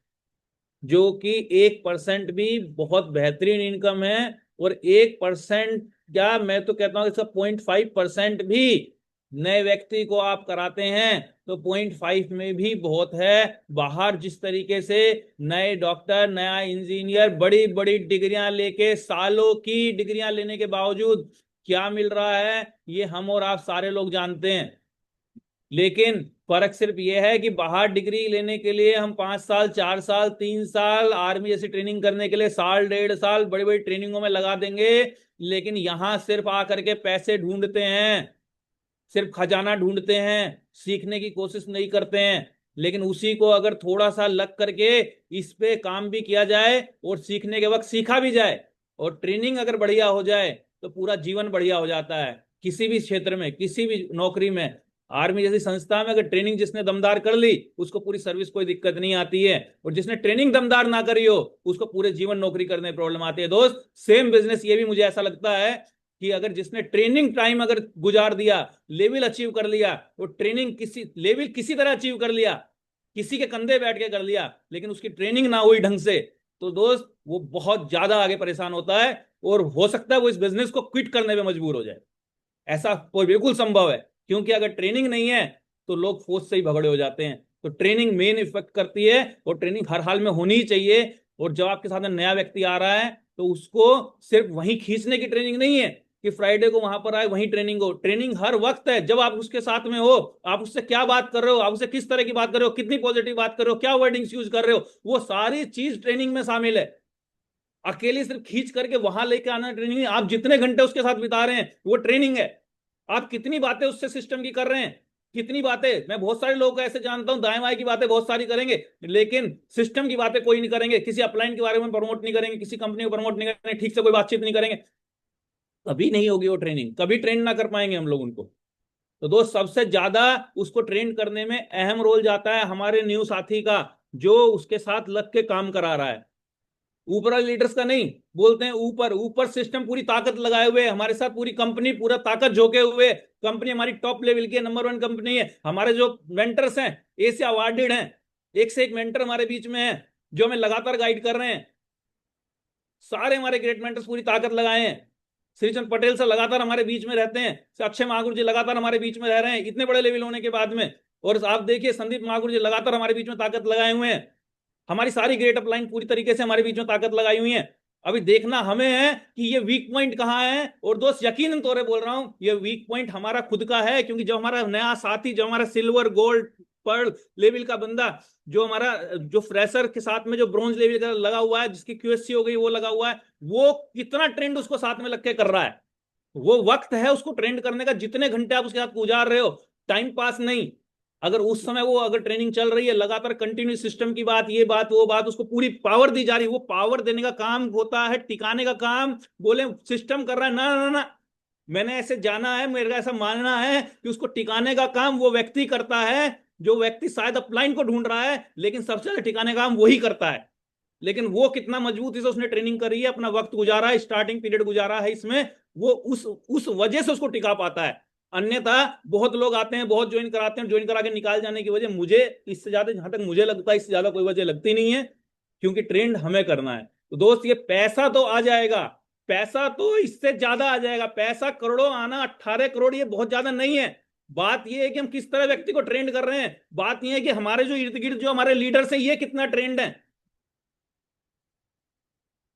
जो कि 1% भी बहुत बेहतरीन इनकम है। और 1% क्या, मैं तो कहता हूं इसका 0.5% भी नए व्यक्ति को आप कराते हैं तो 0.5 में भी बहुत है। बाहर जिस तरीके से नए डॉक्टर, नया इंजीनियर बड़ी बड़ी डिग्रियां लेके, सालों की डिग्रियां लेने के बावजूद क्या मिल रहा है, ये हम और आप सारे लोग जानते हैं। लेकिन फर्क सिर्फ यह है कि बाहर डिग्री लेने के लिए हम 5 साल, 4 साल, 3 साल, आर्मी जैसी ट्रेनिंग करने के लिए साल, 1.5 साल बड़ी बड़ी ट्रेनिंगों में लगा देंगे। लेकिन यहां सिर्फ आकर के पैसे ढूंढते हैं, सिर्फ खजाना ढूंढते हैं, सीखने की कोशिश नहीं करते हैं। लेकिन उसी को अगर थोड़ा सा लग करके इस पे काम भी किया जाए और सीखने के वक्त सीखा भी जाए और ट्रेनिंग अगर बढ़िया हो जाए तो पूरा जीवन बढ़िया हो जाता है। किसी भी क्षेत्र में, किसी भी नौकरी में, आर्मी जैसी संस्था में अगर ट्रेनिंग जिसने दमदार कर ली उसको पूरी सर्विस कोई दिक्कत नहीं आती है, और जिसने ट्रेनिंग दमदार ना करी हो उसको पूरे जीवन नौकरी करने में प्रॉब्लम आती है। दोस्त सेम बिजनेस ये भी मुझे ऐसा लगता है कि अगर जिसने ट्रेनिंग टाइम अगर गुजार दिया, लेवल अचीव कर लिया, वो ट्रेनिंग किसी लेवल किसी तरह अचीव कर लिया, किसी के कंधे बैठ के कर लिया, लेकिन उसकी ट्रेनिंग ना हुई ढंग से, तो दोस्त वो बहुत ज्यादा आगे परेशान होता है। और हो सकता है वो इस बिजनेस को क्विट करने में मजबूर हो जाए। ऐसा कोई बिल्कुल संभव है, क्योंकि अगर ट्रेनिंग नहीं है तो लोग फौज से ही भगड़े हो जाते हैं। तो ट्रेनिंग मेन इफेक्ट करती है, और ट्रेनिंग हर हाल में होनी ही चाहिए। और जब आपके साथ नया व्यक्ति आ रहा है तो उसको सिर्फ वहीं खींचने की ट्रेनिंग नहीं है कि फ्राइडे को वहां पर आए वहीं ट्रेनिंग हो। ट्रेनिंग हर वक्त है, जब आप उसके साथ में हो, आप उससे क्या बात कर रहे हो, आप उससे किस तरह की बात कर रहे हो, कितनी पॉजिटिव बात कर रहे हो, क्या वर्डिंग्स यूज कर रहे हो, वो सारी चीज ट्रेनिंग में शामिल है। अकेले सिर्फ खींच करके वहां लेके आना ट्रेनिंग नहीं, आप जितने घंटे उसके साथ बिता रहे हैं वो ट्रेनिंग है। आप कितनी बातें उससे सिस्टम की कर रहे हैं, कितनी बातें, मैं बहुत सारे लोगों को ऐसे जानता हूं दाएं बाएं की बातें बहुत सारी करेंगे, लेकिन सिस्टम की बातें कोई नहीं करेंगे, किसी अपलाइन के बारे में प्रमोट नहीं करेंगे, किसी कंपनी को प्रमोट नहीं करेंगे, ठीक से कोई बातचीत नहीं करेंगे। कभी नहीं होगी वो ट्रेनिंग, कभी ट्रेन ना कर पाएंगे हम लोग उनको। तो दोस्त सबसे ज्यादा उसको ट्रेन करने में अहम रोल जाता है हमारे न्यू साथी का, जो उसके साथ लग के काम करा रहा है। ऊपर वाले लीडर्स का नहीं, बोलते हैं ऊपर ऊपर सिस्टम पूरी ताकत लगाए हुए हमारे साथ, पूरी कंपनी पूरा ताकत झोंके हुए, कंपनी हमारी टॉप लेवल की नंबर 1 कंपनी है। हमारे जो मेंटर्स हैं एशिया अवार्डेड हैं, एक से एक मेंटर हमारे बीच में है जो हमें लगातार गाइड कर रहे हैं। सारे हमारे ग्रेट मेंटर्स पूरी ताकत लगाए हैं। श्रीचंद पटेल सर लगातार हमारे बीच में रहते हैं, अक्षय महागुरु जी लगातार हमारे बीच में रह रहे हैं इतने बड़े लेवल होने के बाद में। और आप देखिए संदीप महागुरु जी लगातार हमारे बीच में ताकत लगाए हुए हैं। हमारी सारी ग्रेट अपलाइन पूरी तरीके से हमारे बीच में ताकत लगाई हुई है। अभी देखना हमें है कि ये वीक पॉइंट कहाँ है। और दोस्त यकीनन तौर पे बोल रहा हूं, ये वीक पॉइंट हमारा खुद का है, क्योंकि जो हमारा नया साथी, जो हमारा सिल्वर गोल्ड पर्ल लेवल का बंदा, जो हमारा जो फ्रेशर के साथ में जो ब्रॉन्ज लेवल का लगा हुआ है, जिसकी क्यूएससी हो गई वो लगा हुआ है, वो कितना ट्रेंड उसको साथ में लग के कर रहा है। वो वक्त है उसको ट्रेंड करने का, जितने घंटे आप उसके साथ गुजार रहे हो, टाइम पास नहीं। अगर उस समय वो अगर ट्रेनिंग चल रही है लगातार, कंटिन्यू सिस्टम की बात, ये बात वो बात, उसको पूरी पावर दी जा रही है, वो पावर देने का काम होता है, टिकाने का काम बोले सिस्टम कर रहा है, ना ना ना। मैंने ऐसे जाना है, मेरा ऐसा मानना है कि उसको टिकाने का काम वो व्यक्ति करता है, जो व्यक्ति शायद अपलाइन को ढूंढ रहा है, लेकिन सबसे ज्यादा टिकाने का काम वही करता है। लेकिन वो कितना मजबूती से उसने ट्रेनिंग करी है, अपना वक्त गुजारा है, स्टार्टिंग पीरियड गुजारा है इसमें, वो उस वजह से उसको टिका पाता है। अन्यथा बहुत लोग आते हैं, बहुत ज्वाइन कराते हैं, ज्वाइन करा के निकाल जाने की वजह, मुझे इससे ज्यादा, जहां तक मुझे लगता है, इससे ज्यादा कोई वजह लगती नहीं है, क्योंकि ट्रेंड हमें करना है। तो दोस्त ये पैसा तो आ जाएगा, पैसा तो इससे ज्यादा आ जाएगा, पैसा करोड़ों आना, 18 करोड़, ये बहुत ज्यादा नहीं है। बात यह है कि हम किस तरह व्यक्ति को ट्रेंड कर रहे हैं, बात यह है कि हमारे जो इर्द गिर्द जो हमारे लीडर्स हैं ये कितना ट्रेंड है।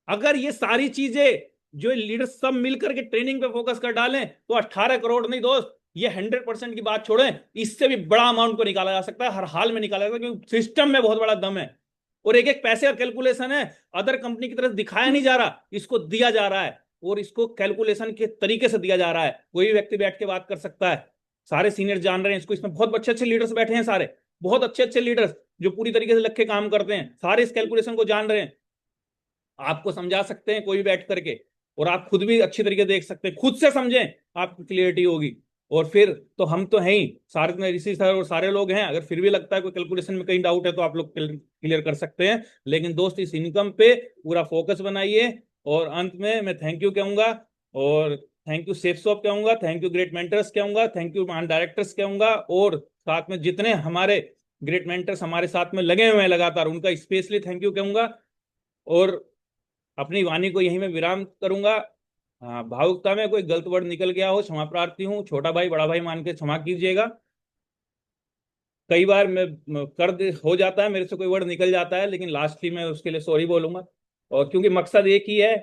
अगर ये सारी चीजें जो लीडर सब मिलकर के ट्रेनिंग पे फोकस कर डालें तो 18 करोड़ नहीं दोस्त, ये 100% की बात छोड़ें, इससे भी बड़ा अमाउंट को निकाला जा सकता है, हर हाल में निकाला जा सकता है, क्योंकि सिस्टम में बहुत बड़ा दम है। और एक एक पैसे का कैलकुलेशन है, अदर कंपनी की तरफ दिखाया नहीं जा रहा, इसको दिया जा रहा है, और इसको कैलकुलेशन के तरीके से दिया जा रहा है। कोई भी व्यक्ति बैठ के बात कर सकता है, सारे सीनियर जान रहे हैं इसको, इसमें बहुत अच्छे अच्छे लीडर्स बैठे हैं, सारे बहुत अच्छे अच्छे लीडर्स जो पूरी तरीके से लग के काम करते हैं, सारे इस कैलकुलेशन को जान रहे हैं, आपको समझा सकते हैं कोई भी बैठ करके, और आप खुद भी अच्छी तरीके देख सकते हैं, खुद से समझें, आपकी क्लियरिटी होगी। और फिर तो हम तो हैं ही सारे में, ऋषि सर और सारे लोग हैं, अगर फिर भी लगता है कोई कैलकुलेशन में कहीं डाउट है तो आप लोग क्लियर कर सकते हैं। लेकिन दोस्त, इस इनकम पे पूरा फोकस बनाइए। और अंत में मैं थैंक यू कहूंगा, और थैंक यू सेफ शॉप कहूंगा, थैंक यू ग्रेट मेंटर्स कहूंगा, थैंक यू मान डायरेक्टर्स कहूंगा, और साथ में जितने हमारे ग्रेट मेंटर्स हमारे साथ में लगे हुए हैं लगातार, उनका स्पेशली थैंक यू कहूंगा। और अपनी वाणी को यहीं मैं विराम करूंगा। हाँ, भावुकता में कोई गलत वर्ड निकल गया हो, क्षमा प्रार्थी हूँ, छोटा भाई बड़ा भाई मान के क्षमा कीजिएगा। कई बार हो जाता है मेरे से, कोई वर्ड निकल जाता है, लेकिन लास्टली मैं उसके लिए सॉरी बोलूंगा। और क्योंकि मकसद एक ही है,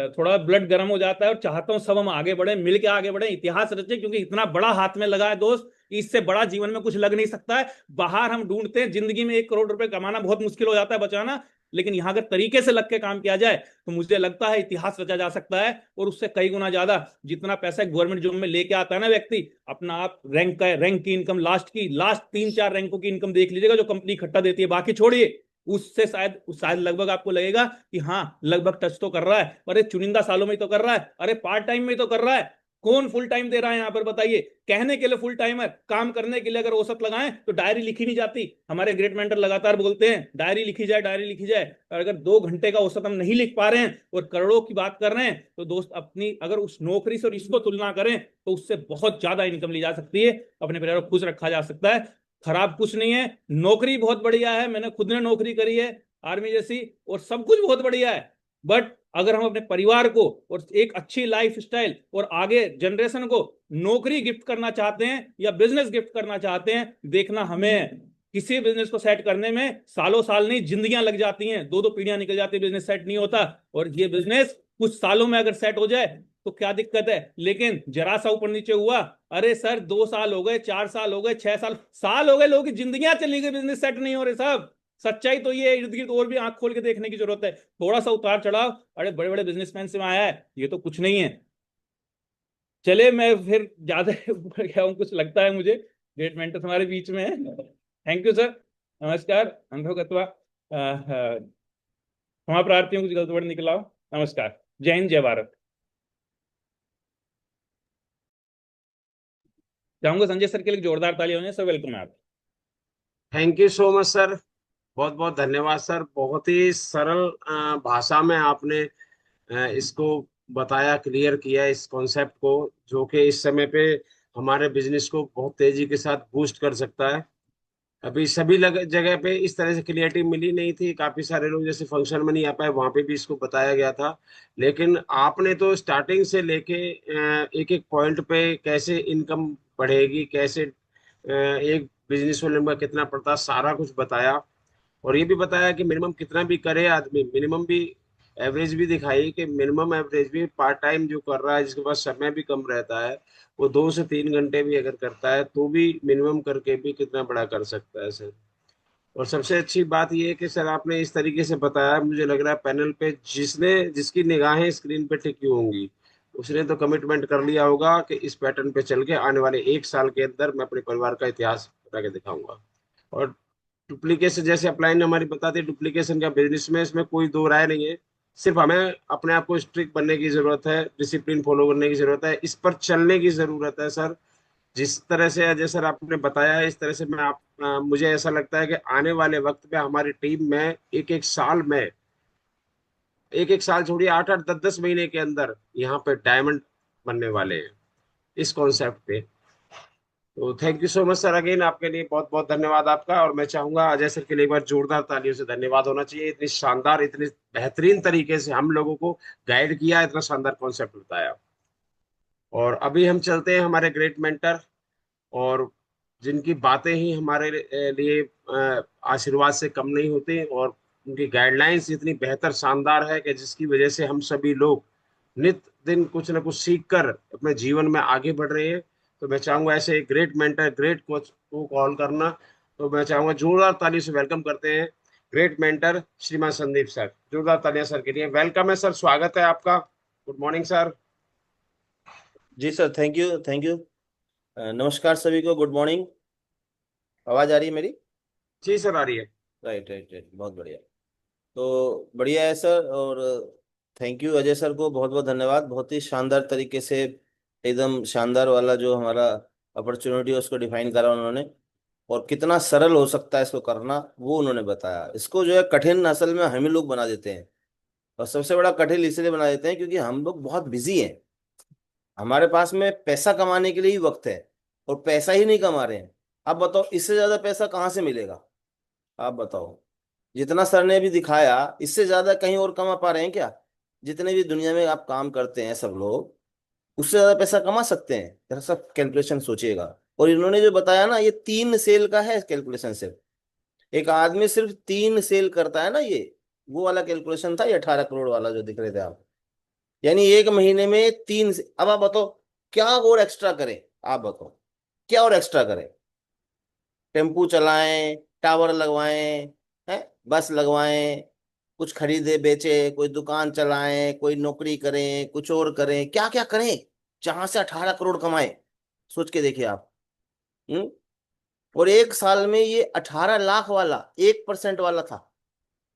थोड़ा ब्लड गर्म हो जाता है, और चाहता हूँ सब हम आगे बढ़े, मिल के आगे बढ़े, इतिहास रचे, क्योंकि इतना बड़ा हाथ में लगा है दोस्त, इससे बड़ा जीवन में कुछ लग नहीं सकता है। बाहर हम ढूंढते हैं, जिंदगी में 1 करोड़ रुपए कमाना बहुत मुश्किल हो जाता है, बचाना, लेकिन यहां अगर तरीके से लग के काम किया जाए तो मुझे लगता है इतिहास रचा जा सकता है, और उससे कई गुना ज्यादा। जितना पैसा गवर्नमेंट जॉब में लेके आता है ना व्यक्ति, अपना आप रैंक की इनकम, लास्ट 3-4 रैंकों की इनकम देख लीजिएगा जो कंपनी इकट्ठा देती है, बाकी छोड़िए, उससे शायद शायद लगभग आपको लगेगा कि हाँ लगभग टच तो कर रहा है, अरे चुनिंदा सालों में ही तो कर रहा है, अरे पार्ट टाइम में ही तो कर रहा है। कौन फुल टाइम दे रहा है यहाँ पर बताइए? कहने के लिए फुल टाइमर, काम करने के लिए अगर औसत लगाएं तो डायरी लिखी नहीं जाती। हमारे ग्रेट मेंटर लगातार बोलते हैं डायरी लिखी जाए, डायरी लिखी जाए। और अगर 2 घंटे का औसत हम नहीं लिख पा रहे हैं और करोड़ों की बात कर रहे हैं, तो दोस्त अपनी अगर उस नौकरी से और इसको तुलना करें तो उससे बहुत ज्यादा इनकम ली जा सकती है, अपने परिवार को खुश रखा जा सकता है। खराब कुछ नहीं है, नौकरी बहुत बढ़िया है, मैंने खुद ने नौकरी करी है आर्मी जैसी, और सब कुछ बहुत बढ़िया है। बट अगर हम अपने परिवार को और एक अच्छी लाइफ स्टाइल और आगे जनरेशन को नौकरी गिफ्ट करना चाहते हैं या बिजनेस गिफ्ट करना चाहते हैं, देखना हमें किसी बिजनेस को सेट करने में सालों साल नहीं, जिंदगियां लग जाती हैं, 2-2 पीढ़ियां निकल जाती है, बिजनेस सेट नहीं होता। और ये बिजनेस कुछ सालों में अगर सेट हो जाए तो क्या दिक्कत है, लेकिन जरा सा ऊपर नीचे हुआ, अरे सर 2 साल हो गए, 4 साल हो गए, 6 साल हो गए, लोगों की जिंदगियां चली गई, बिजनेस सेट नहीं हो रहे साहब। सच्चाई तो ये इर्द गिर्द और भी आंख खोल के देखने की जरूरत है। थोड़ा सा उतार चढ़ाव अरे बड़े बड़े बिजनेसमैन से आया है, ये तो कुछ नहीं है। चले मैं फिर ज्यादा ऊपर गया हूँ कुछ लगता है मुझे, ग्रेट मेंटर्स हमारे बीच में है। थैंक यू सर, नमस्कार, अनुभव गत्वा, क्षमा प्रार्थी हूँ कुछ गलत वर्ड निकला हो। नमस्कार, जय हिंद, जय भारत। चाहूंगा संजय सर के लिए जोरदार ताली होने सर, वेलकम है आप। Thank you so much sir. बहुत बहुत धन्यवाद सर। बहुत ही सरल भाषा में आपने इसको बताया, क्लियर किया इस कॉन्सेप्ट को, जो कि इस समय पे हमारे बिजनेस को बहुत तेजी के साथ बूस्ट कर सकता है। अभी सभी जगह पे इस तरह से क्लियरिटी मिली नहीं थी, काफी सारे लोग जैसे फंक्शन में नहीं आ पाए, वहां पे भी इसको बताया गया था। लेकिन आपने तो स्टार्टिंग से लेके एक एक पॉइंट पे कैसे इनकम बढ़ेगी, कैसे एक बिजनेस वाले का कितना पड़ता है, सारा कुछ बताया। और ये भी बताया कि मिनिमम कितना भी करे आदमी, मिनिमम भी एवरेज भी दिखाई कि मिनिमम एवरेज भी पार्ट टाइम जो कर रहा है, जिसके पास समय भी कम रहता है, वो 2 से 3 घंटे भी अगर करता है तो भी मिनिमम करके भी कितना बड़ा कर सकता है सर। और सबसे अच्छी बात ये है कि सर आपने इस तरीके से बताया, मुझे लग रहा है पैनल पे जिसकी निगाहें स्क्रीन पे टिकी होंगी, उसने तो कमिटमेंट कर लिया होगा कि इस पैटर्न पे चल के आने वाले 1 साल के अंदर मैं अपने परिवार का इतिहास बता के दिखाऊंगा। और डुप्लीकेशन, जैसे अपलाइन हमारी बताती है, डुप्लीकेशन का बिजनेस में इसमें कोई दो राय नहीं है। सिर्फ हमें अपने आप को स्ट्रिक्ट बनने की जरूरत है, डिसिप्लिन फॉलो करने की जरूरत है, इस पर चलने की जरूरत है सर। जिस तरह से अजय सर आपने बताया है, इस तरह से मुझे ऐसा लगता है कि आने वाले वक्त में हमारी टीम में एक एक साल छोड़िए, 8-8 10-10 महीने के अंदर यहाँ पे डायमंड बनने वाले हैं इस कॉन्सेप्ट पे। तो thank you so much sir, again आपके लिए बहुत बहुत धन्यवाद आपका। और मैं चाहूंगा अजय सर के लिए एक बार जोरदार तालियों से धन्यवाद होना चाहिए, इतनी शानदार, इतनी बेहतरीन तरीके से हम लोगों को गाइड किया, इतना शानदार कॉन्सेप्ट बताया। और अभी हम चलते हैं हमारे ग्रेट मेंटर, और जिनकी बातें ही हमारे लिए आशीर्वाद से कम नहीं होती, और उनकी गाइडलाइंस इतनी बेहतर शानदार है कि जिसकी वजह से हम सभी लोग नित दिन कुछ न कुछ सीख कर अपने जीवन में आगे बढ़ रहे हैं। तो मैं चाहूंगा ऐसे ग्रेट मेंटर, ग्रेट कोच को कॉल करना। तो मैं चाहूंगा जोरदार ताली से वेलकम करते हैं ग्रेट मेंटर श्रीमान संदीप सर। जोरदार तालियां सर के लिए। वेलकम है सर, स्वागत है आपका। Good morning sir. जी sir, thank you thank you. नमस्कार सभी को, गुड मॉर्निंग। आवाज आ रही है मेरी? जी सर, आ रही है। राइट राइट राइट, बहुत बढ़िया। तो बढ़िया है सर, और थैंक यू अजय सर को, बहुत बहुत धन्यवाद। बहुत ही शानदार तरीके से, एकदम शानदार वाला जो हमारा अपॉर्चुनिटी है उसको डिफाइन करा उन्होंने। और कितना सरल हो सकता है इसको करना, वो उन्होंने बताया। इसको जो है कठिन असल में हम ही लोग बना देते हैं। और सबसे बड़ा कठिन इसलिए बना देते हैं क्योंकि हम लोग बहुत बिजी हैं। हमारे पास में पैसा कमाने के लिए ही वक्त है, और पैसा ही नहीं कमा रहे हैं। अब बताओ, इससे ज्यादा पैसा कहाँ से मिलेगा? आप बताओ। जितना सर ने अभी दिखाया, इससे ज्यादा कहीं और कमा पा रहे हैं क्या? जितने भी दुनिया में आप काम करते हैं सब लोग, उससे ज्यादा पैसा कमा सकते हैं? जरा सब कैलकुलेशन सोचिएगा। और इन्होंने जो बताया ना, ये 3 सेल का है कैलकुलेशन सिर्फ। एक आदमी सिर्फ 3 सेल करता है ना, ये वो वाला कैलकुलेशन था, ये 18 करोड़ वाला जो दिख रहे थे आप। यानी एक महीने में अब आप बताओ, क्या और एक्स्ट्रा करें? आप बताओ, क्या और एक्स्ट्रा करें? टेम्पू चलाएं, टावर लगवाएं, हैं, बस लगवाएं, कुछ खरीदे बेचे, कोई दुकान चलाएं, कोई नौकरी करें, कुछ और करें, क्या क्या करें जहां से 18 करोड़ कमाएं? सोच के देखिए आप। हम्म। और एक साल में ये 18 लाख वाला 1% वाला था।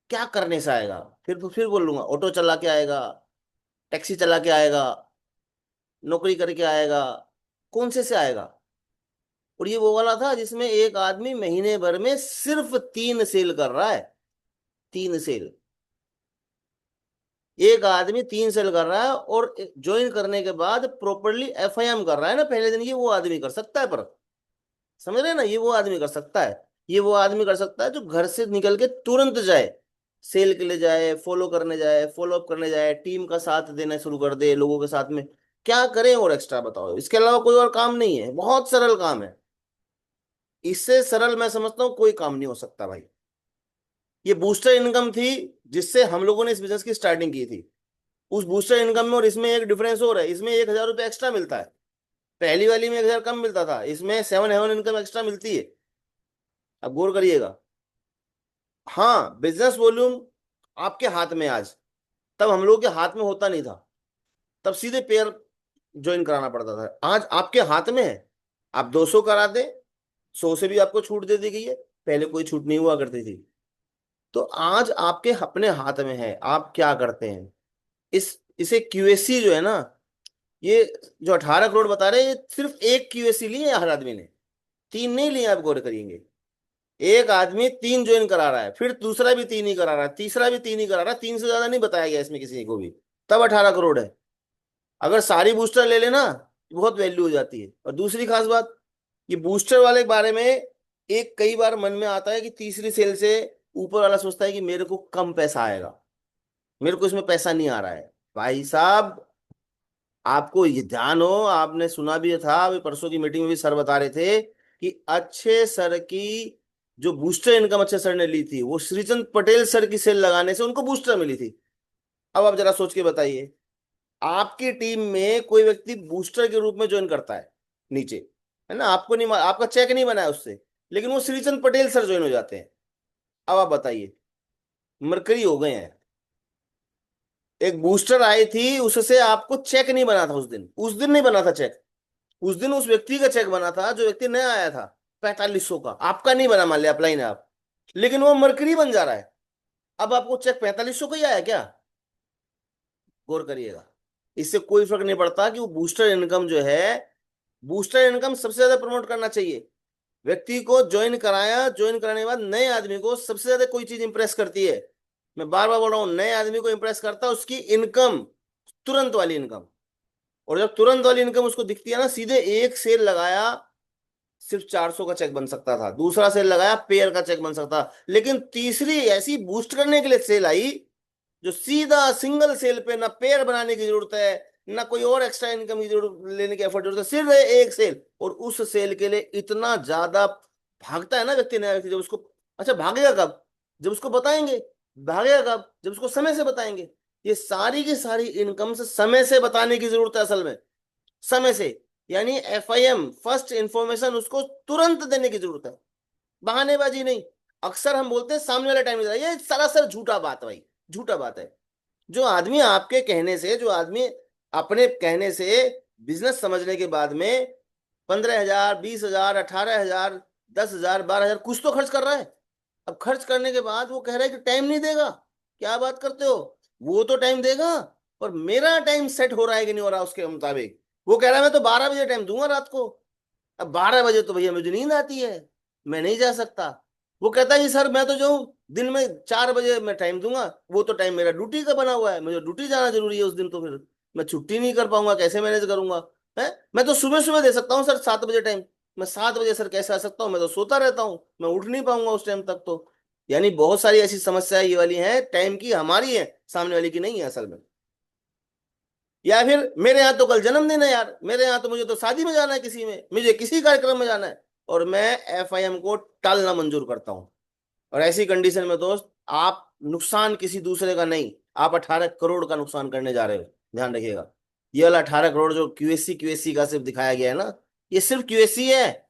क्या करने से आएगा? फिर बोलूंगा, ऑटो चला के आएगा, टैक्सी चला के आएगा, नौकरी करके आएगा, कौन से आएगा? और ये वो वाला था जिसमें एक आदमी महीने भर में सिर्फ 3 सेल कर रहा है। 3 सेल। एक आदमी 3 सेल कर रहा है, और ज्वाइन करने के बाद प्रॉपरली एफआईएम कर रहा है ना पहले दिन, ये वो आदमी कर सकता है। पर समझ रहे हैं ना, ये वो आदमी कर सकता है। ये वो आदमी कर सकता है जो घर से निकल के तुरंत जाए, सेल के लिए जाए, फॉलो करने जाए, फॉलो अप करने जाए, टीम का साथ देना शुरू कर दे लोगों के साथ में। क्या करें और एक्स्ट्रा? बताओ, इसके अलावा कोई और काम नहीं है। बहुत सरल काम है। इससे सरल मैं समझता हूँ कोई काम नहीं हो सकता भाई। ये बूस्टर इनकम थी जिससे हम लोगों ने इस बिजनेस की स्टार्टिंग की थी। उस बूस्टर इनकम में और इसमें एक डिफरेंस और है। इसमें 1,000 रुपये एक्स्ट्रा मिलता है। पहली वाली में 1,000 कम मिलता था, इसमें 7 हेवन इनकम एक्स्ट्रा मिलती है। अब गौर करिएगा। हाँ, बिजनेस वॉल्यूम आपके हाथ में आज, तब हम लोगों के हाथ में होता नहीं था। तब सीधे पेयर ज्वाइन कराना पड़ता था। आज आपके हाथ में है। आप 200 करा दे, 100 से भी आपको छूट दे दी गई है। पहले कोई छूट नहीं हुआ करती थी। तो आज आपके अपने हाथ में है, आप क्या करते हैं। इसे क्यूएससी जो है ना, ये जो 18 करोड़ बता रहे हैं, ये सिर्फ एक क्यूएससी लिए है हर आदमी ने, 3 नहीं लिए। आप गौर करेंगे, एक आदमी 3 ज्वाइन करा रहा है, फिर दूसरा भी 3 ही करा रहा है, तीसरा भी 3 ही करा रहा है। 3 से ज्यादा नहीं बताया गया इसमें किसी को भी। तब 18 करोड़ है। अगर सारी बूस्टर ले लेना, बहुत वैल्यू हो जाती है। और दूसरी खास बात, ये बूस्टर वाले के बारे में एक कई बार मन में आता है कि तीसरी सेल से ऊपर वाला सोचता है कि मेरे को कम पैसा आएगा, मेरे को इसमें पैसा नहीं आ रहा है। भाई साहब, आपको ये ध्यान हो, आपने सुना भी था, अभी परसों की मीटिंग में भी सर बता रहे थे कि अच्छे सर की जो बूस्टर इनकम अच्छे सर ने ली थी, वो श्रीचंद पटेल सर की सेल लगाने से उनको बूस्टर मिली थी। अब आप जरा सोच के बताइए, आपकी टीम में कोई व्यक्ति बूस्टर के रूप में ज्वाइन करता है नीचे, है ना, आपको नहीं, आपका चेक नहीं बना है उससे, लेकिन वो श्रीचंद पटेल सर ज्वाइन हो जाते हैं। अब आप बताइए, मरकरी हो गए हैं। एक बूस्टर आई थी, उससे आपको चेक नहीं बना था उस दिन नहीं बना था चेक। उस दिन उस व्यक्ति का चेक बना था जो व्यक्ति नया आया था, 4500 का। आपका नहीं बना, मान लिया अप्लाई ना आप, लेकिन वो मरकरी बन जा रहा है। अब आपको चेक 4500 का ही आया क्या? गौर करिएगा। इससे कोई फर्क नहीं पड़ता कि वो बूस्टर इनकम जो है, बूस्टर इनकम सबसे ज्यादा प्रमोट करना चाहिए। व्यक्ति को ज्वाइन कराया, ज्वाइन कराने के बाद नए आदमी को सबसे ज्यादा कोई चीज इंप्रेस करती है, मैं बार बार बोल रहा हूं, नए आदमी को इंप्रेस करता है उसकी इनकम, तुरंत वाली इनकम। और जब तुरंत वाली इनकम उसको दिखती है ना, सीधे एक सेल लगाया, सिर्फ 400 का चेक बन सकता था, दूसरा सेल लगाया पेयर का चेक बन सकता, लेकिन तीसरी ऐसी बूस्ट करने के लिए सेल आई जो सीधा सिंगल सेल पे, ना पेयर बनाने की जरूरत है, ना कोई और एक्स्ट्रा इनकम की जरूरत लेने की एफर्ट जरूरत है, सिर्फ एक सेल। और उस सेल के लिए इतना ज्यादा भागता है ना व्यक्ति, नया व्यक्ति, जब उसको, अच्छा भागेगा कब? जब उसको बताएंगे। भागेगा कब? जब उसको समय से बताएंगे। ये सारी की सारी इनकम से समय से बताने की जरूरत है असल में, समय से। यानी एफआईएम, फर्स्ट इंफॉर्मेशन उसको तुरंत देने की जरूरत है, बहानेबाजी नहीं। अक्सर हम बोलते हैं सामने वाला टाइम नहीं दे रहा, ये सरासर झूठा बात है भाई, झूठा बात है। जो आदमी आपके कहने से, जो आदमी अपने कहने से बिजनेस समझने के बाद में 15,000, 20,000, 18,000, 10,000, 12,000 कुछ तो खर्च कर रहा है, अब खर्च करने के बाद वो कह रहा है कि टाइम नहीं देगा। क्या बात करते हो, वो तो टाइम देगा, पर मेरा टाइम सेट हो रहा है कि नहीं हो रहा उसके मुताबिक। वो कह रहा है मैं तो 12 बजे टाइम दूंगा रात को, अब 12 बजे तो भैया मुझे नींद आती है, मैं नहीं जा सकता। वो कहता है कि सर मैं तो जो हूँ दिन में 4 बजे मैं टाइम दूंगा, वो तो टाइम मेरा ड्यूटी का बना हुआ है, मुझे ड्यूटी जाना जरूरी है उस दिन, तो फिर मैं छुट्टी नहीं कर पाऊंगा, कैसे मैनेज करूंगा। है, मैं तो सुबह सुबह दे सकता हूँ सर 7 बजे टाइम, मैं 7 बजे सर कैसे आ सकता हूँ, मैं तो सोता रहता हूँ, मैं उठ नहीं पाऊंगा उस टाइम तक तो। यानी बहुत सारी ऐसी समस्याएं ये वाली हैं, टाइम की हमारी है, सामने वाले की नहीं है असल में। या फिर मेरे यहाँ तो कल जन्मदिन है यार, मेरे यहाँ तो मुझे तो शादी में जाना है, किसी में मुझे किसी कार्यक्रम में जाना है, और मैं एफआईएम को टालना मंजूर करता हूँ। और ऐसी कंडीशन में दोस्त, आप नुकसान किसी दूसरे का नहीं, आप 18 करोड़ का नुकसान करने जा रहे हो, ध्यान रखिएगा। ये वाला 18 करोड़ जो क्यूएससी क्यूएससी का सिर्फ दिखाया गया है ना, ये सिर्फ क्यूएससी है,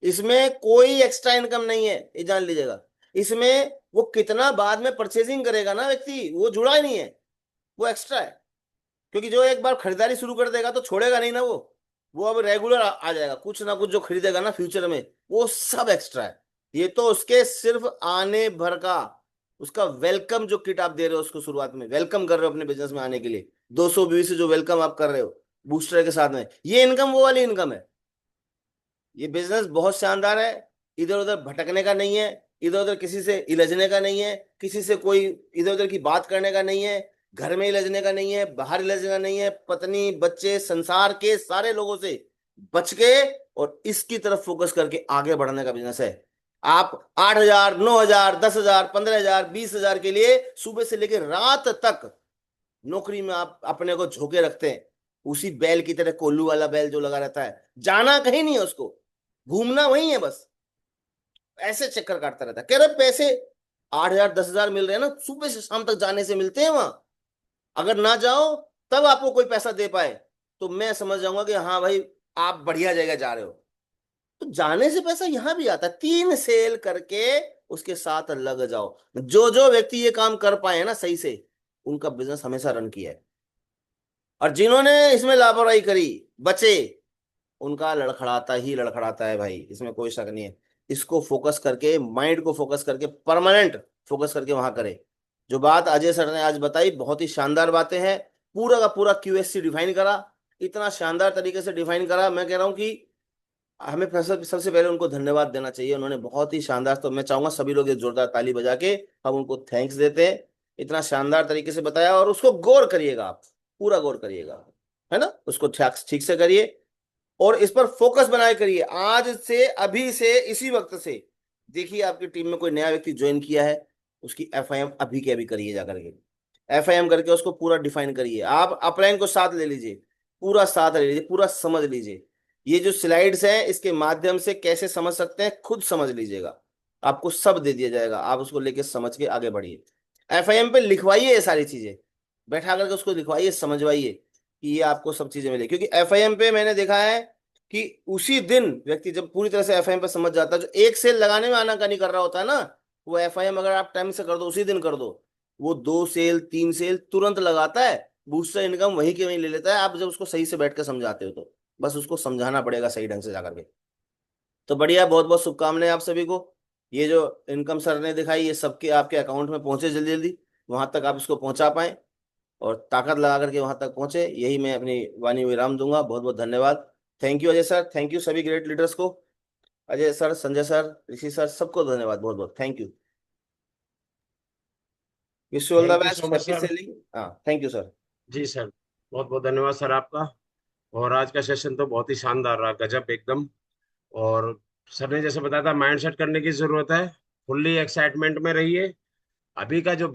इसमें कोई एक्स्ट्रा इनकम नहीं है, ये जान लीजिएगा। इसमें वो कितना बाद में परचेजिंग करेगा ना व्यक्ति, वो जुड़ा ही नहीं है, वो एक्स्ट्रा है। क्योंकि जो एक बार खरीदारी शुरू कर देगा तो छोड़ेगा नहीं ना वो अब रेगुलर आ जाएगा, कुछ ना कुछ जो खरीदेगा ना फ्यूचर में, वो सब एक्स्ट्रा है। ये तो उसके सिर्फ आने भर का, उसका वेलकम जो किट आप दे रहे हो उसको, शुरुआत में वेलकम कर रहे हो अपने बिजनेस में आने के लिए, 220 से जो वेलकम आप कर रहे हो बूस्टर के साथ में, ये इनकम वो वाली इनकम है। ये बिजनेस बहुत शानदार है, इधर उधर भटकने का नहीं है, इधर उधर किसी से इलझने का नहीं है, किसी से कोई इधर उधर की बात करने का नहीं है, घर में इलझने का नहीं है, बाहर इलझने का नहीं है, पत्नी बच्चे संसार के सारे लोगों से बच के और इसकी तरफ फोकस करके आगे बढ़ने का बिजनेस है। आप 8,000, 9,000, 10,000, 15,000, 20,000 के लिए सुबह से लेकर रात तक नौकरी में आप अपने को झोंके रखते हैं, उसी बैल की तरह, कोल्लू वाला बैल जो लगा रहता है, जाना कहीं नहीं है उसको, घूमना वही है बस, ऐसे चक्कर काटता रहता है। कह रहे पैसे 8,000, 10,000 मिल रहे हैं ना, सुबह से शाम तक जाने से मिलते हैं वहां, अगर ना जाओ तब आपको कोई पैसा दे पाए तो मैं समझ जाऊंगा कि हाँ भाई आप बढ़िया जगह जा रहे हो। तो जाने से पैसा यहां भी आता है, 3 सेल करके उसके साथ लग जाओ। जो जो व्यक्ति ये काम कर पाए हैं ना सही से, उनका बिजनेस हमेशा रन किया है, और जिन्होंने इसमें लापरवाही करी बचे, उनका लड़खड़ाता ही लड़खड़ाता है भाई, इसमें कोई शक नहीं है। इसको फोकस करके, माइंड को फोकस करके, परमानेंट फोकस करके वहां करे। जो बात अजय सर ने आज बताई, बहुत ही शानदार बातें हैं, पूरा का पूरा क्यूएससी डिफाइन करा, इतना शानदार तरीके से डिफाइन करा, मैं कह रहा हूँ कि हमें सबसे पहले उनको धन्यवाद देना चाहिए, उन्होंने बहुत ही शानदार, तो मैं चाहूंगा सभी लोग एक जोरदार ताली बजा के हम उनको थैंक्स देते हैं। इतना शानदार तरीके से बताया, और उसको गौर करिएगा आप, पूरा गौर करिएगा, है ना, उसको ठीक ठीक से करिए, और इस पर फोकस बनाए करिए आज से, अभी से, इसी वक्त से। देखिए आपकी टीम में कोई नया व्यक्ति ज्वाइन किया है, उसकी एफआईएम अभी के अभी करिए, जा करके एफआईएम करके उसको पूरा डिफाइन करिए। आप अपलाइन को साथ ले लीजिए, पूरा साथ ले लीजिए, पूरा समझ लीजिए। ये जो स्लाइड्स हैं इसके माध्यम से कैसे समझ सकते हैं खुद समझ लीजिएगा, आपको सब दे दिया जाएगा, आप उसको लेके समझ के आगे बढ़िए। एफआईएम पे लिखवाइए ये सारी चीजें, बैठा करके उसको लिखवाइए, समझवाइए कि ये आपको सब चीजें मिले, क्योंकि एफआईएम पे मैंने देखा है कि उसी दिन व्यक्ति जब पूरी तरह से एफआईएम पे समझ जाता है, जो एक सेल लगाने में आनाकानी कर रहा होता है ना, वो एफआईएम अगर आप टाइम से कर दो, उसी दिन कर दो, वो 2 सेल 3 सेल तुरंत लगाता है, बूस्टर इनकम वहीं के वहीं ले लेता है, आप जब उसको सही से बैठ के समझाते हो तो। बस उसको समझाना पड़ेगा सही ढंग से जाकर के। तो बढ़िया, बहुत बहुत शुभकामनाएं आप सभी को। ये जो इनकम सर ने दिखाई, ये सबके आपके अकाउंट में पहुंचे जल्दी जल्दी, वहां तक आप इसको पहुंचा पाए, और ताकत लगा करके वहां तक पहुंचे, यही मैं अपनी वाणी विराम दूंगा। बहुत बहुत धन्यवाद। Thank you Ajay sir, thank you सभी ग्रेट लीडर्स को, Ajay sir, Sanjay sir, Rishi sir, सबको धन्यवाद, बहुत बहुत thank you. Wish you all the thank you so best, much happy sir. Selling. हाँ, थैंक यू सर। जी सर, बहुत बहुत धन्यवाद सर आपका। और आज का सेशन तो बहुत ही शानदार रहा, गजब एकदम। और सर ने जैसे बताया था, माइंड सेट करने की जरूरत है, फुल्ली एक्साइटमेंट में रहिए। अभी का जो